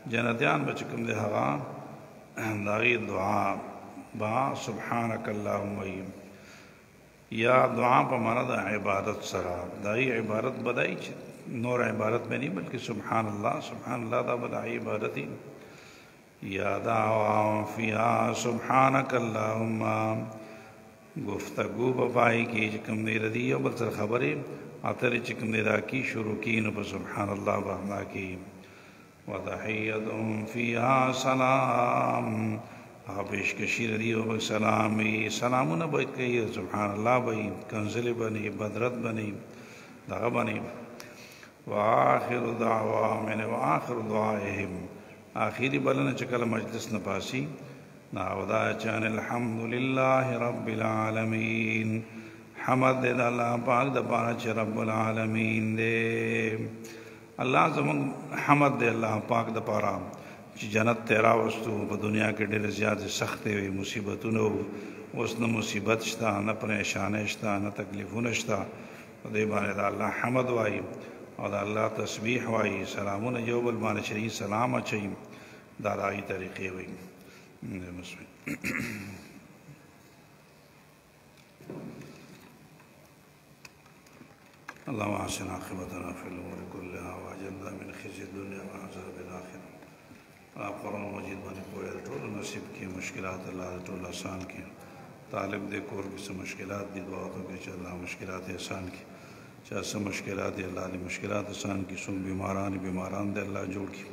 جنتیان بچکم دے حقا داغی دعا با سبحانک اللہم بویم یا دعا پا مانا دا عبادت سرا داغی عبادت بدائی نور عبادت میں نہیں بلکہ سبحان اللہ دا بدائی عبادتی یا دعوا فیہا سبحانک اللہم گفتگو بپائی کی چکم دے ردی بل سر خبری آتر چکم دے دا کی شروع کی نپا سبحان اللہ بہنا کی وَتَحِيَّتُهُمْ فِيهَا سَلَامٌ پیش کشی ردی و سلامی سلامون باید کہی سبحان اللہ بھئی کنزل بنی بدرت بنی دغا بنی وآخر دعوامن وآخر دعائهم آخری بلن چکل مجلس نپاسی ناودا چان الحمدللہ رب العالمین حمد دے دا اللہ پاک دا پانا چھ رب العالمین دے اللہ زمان حمد دے اللہ پاک دا پارا چی جنت تیرا وستو پا دنیا کے دیر زیادہ سختے ہوئی مصیبتونو اس نہ مصیبت شتا نہ پریشان شتا نہ تکلیفون شتا دے بانے دا اللہ حمد وائی اور دا اللہ تسبیح وائی سلامون جوبل بانے شریع سلام اچھائی دارائی طریقے ہوئی اللہم احسن عاقبتنا فی الامور کلها واجرنا من خزي الدنیا وعذاب الآخرہ آپ قرآن مجید بانی پوئے ٹول نصیب کی مشکلات اللہ ٹول آسان کی طالب دے کور کی سے مشکلات دی دعاتوں کے چاہ اللہ مشکلات آسان کی چاہ سے مشکلات دی اللہ دی مشکلات آسان کی سن بیماران دے اللہ جوڑ کی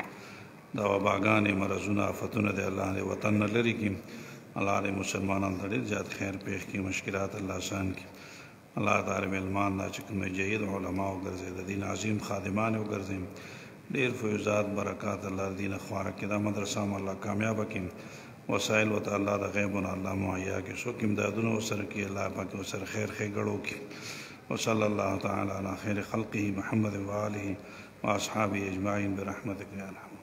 دعوی باغان مرضون آفتون دے اللہ نے وطن لری کی اللہ نے مسلمانان دے زیاد خیر پیش کی مشکلات اللہ آسان کی اللہ تعالی علمان دا چکم جہید علماء و گرزے دین عظیم خادمان و گرزے دیر فیوزات برکات اللہ دین خوارک دا مدرسہ اللہ کامیاب کی وسائل و تعالی دا غیبنا اللہ معیہ کی سوک امدادون و سر کی اللہ پاک و سر خیر گڑوں کی وصلی اللہ تعالی علی خیر خلقہ محمد و آلہ و اصحابہ اجمعین برحمتک یا رحمت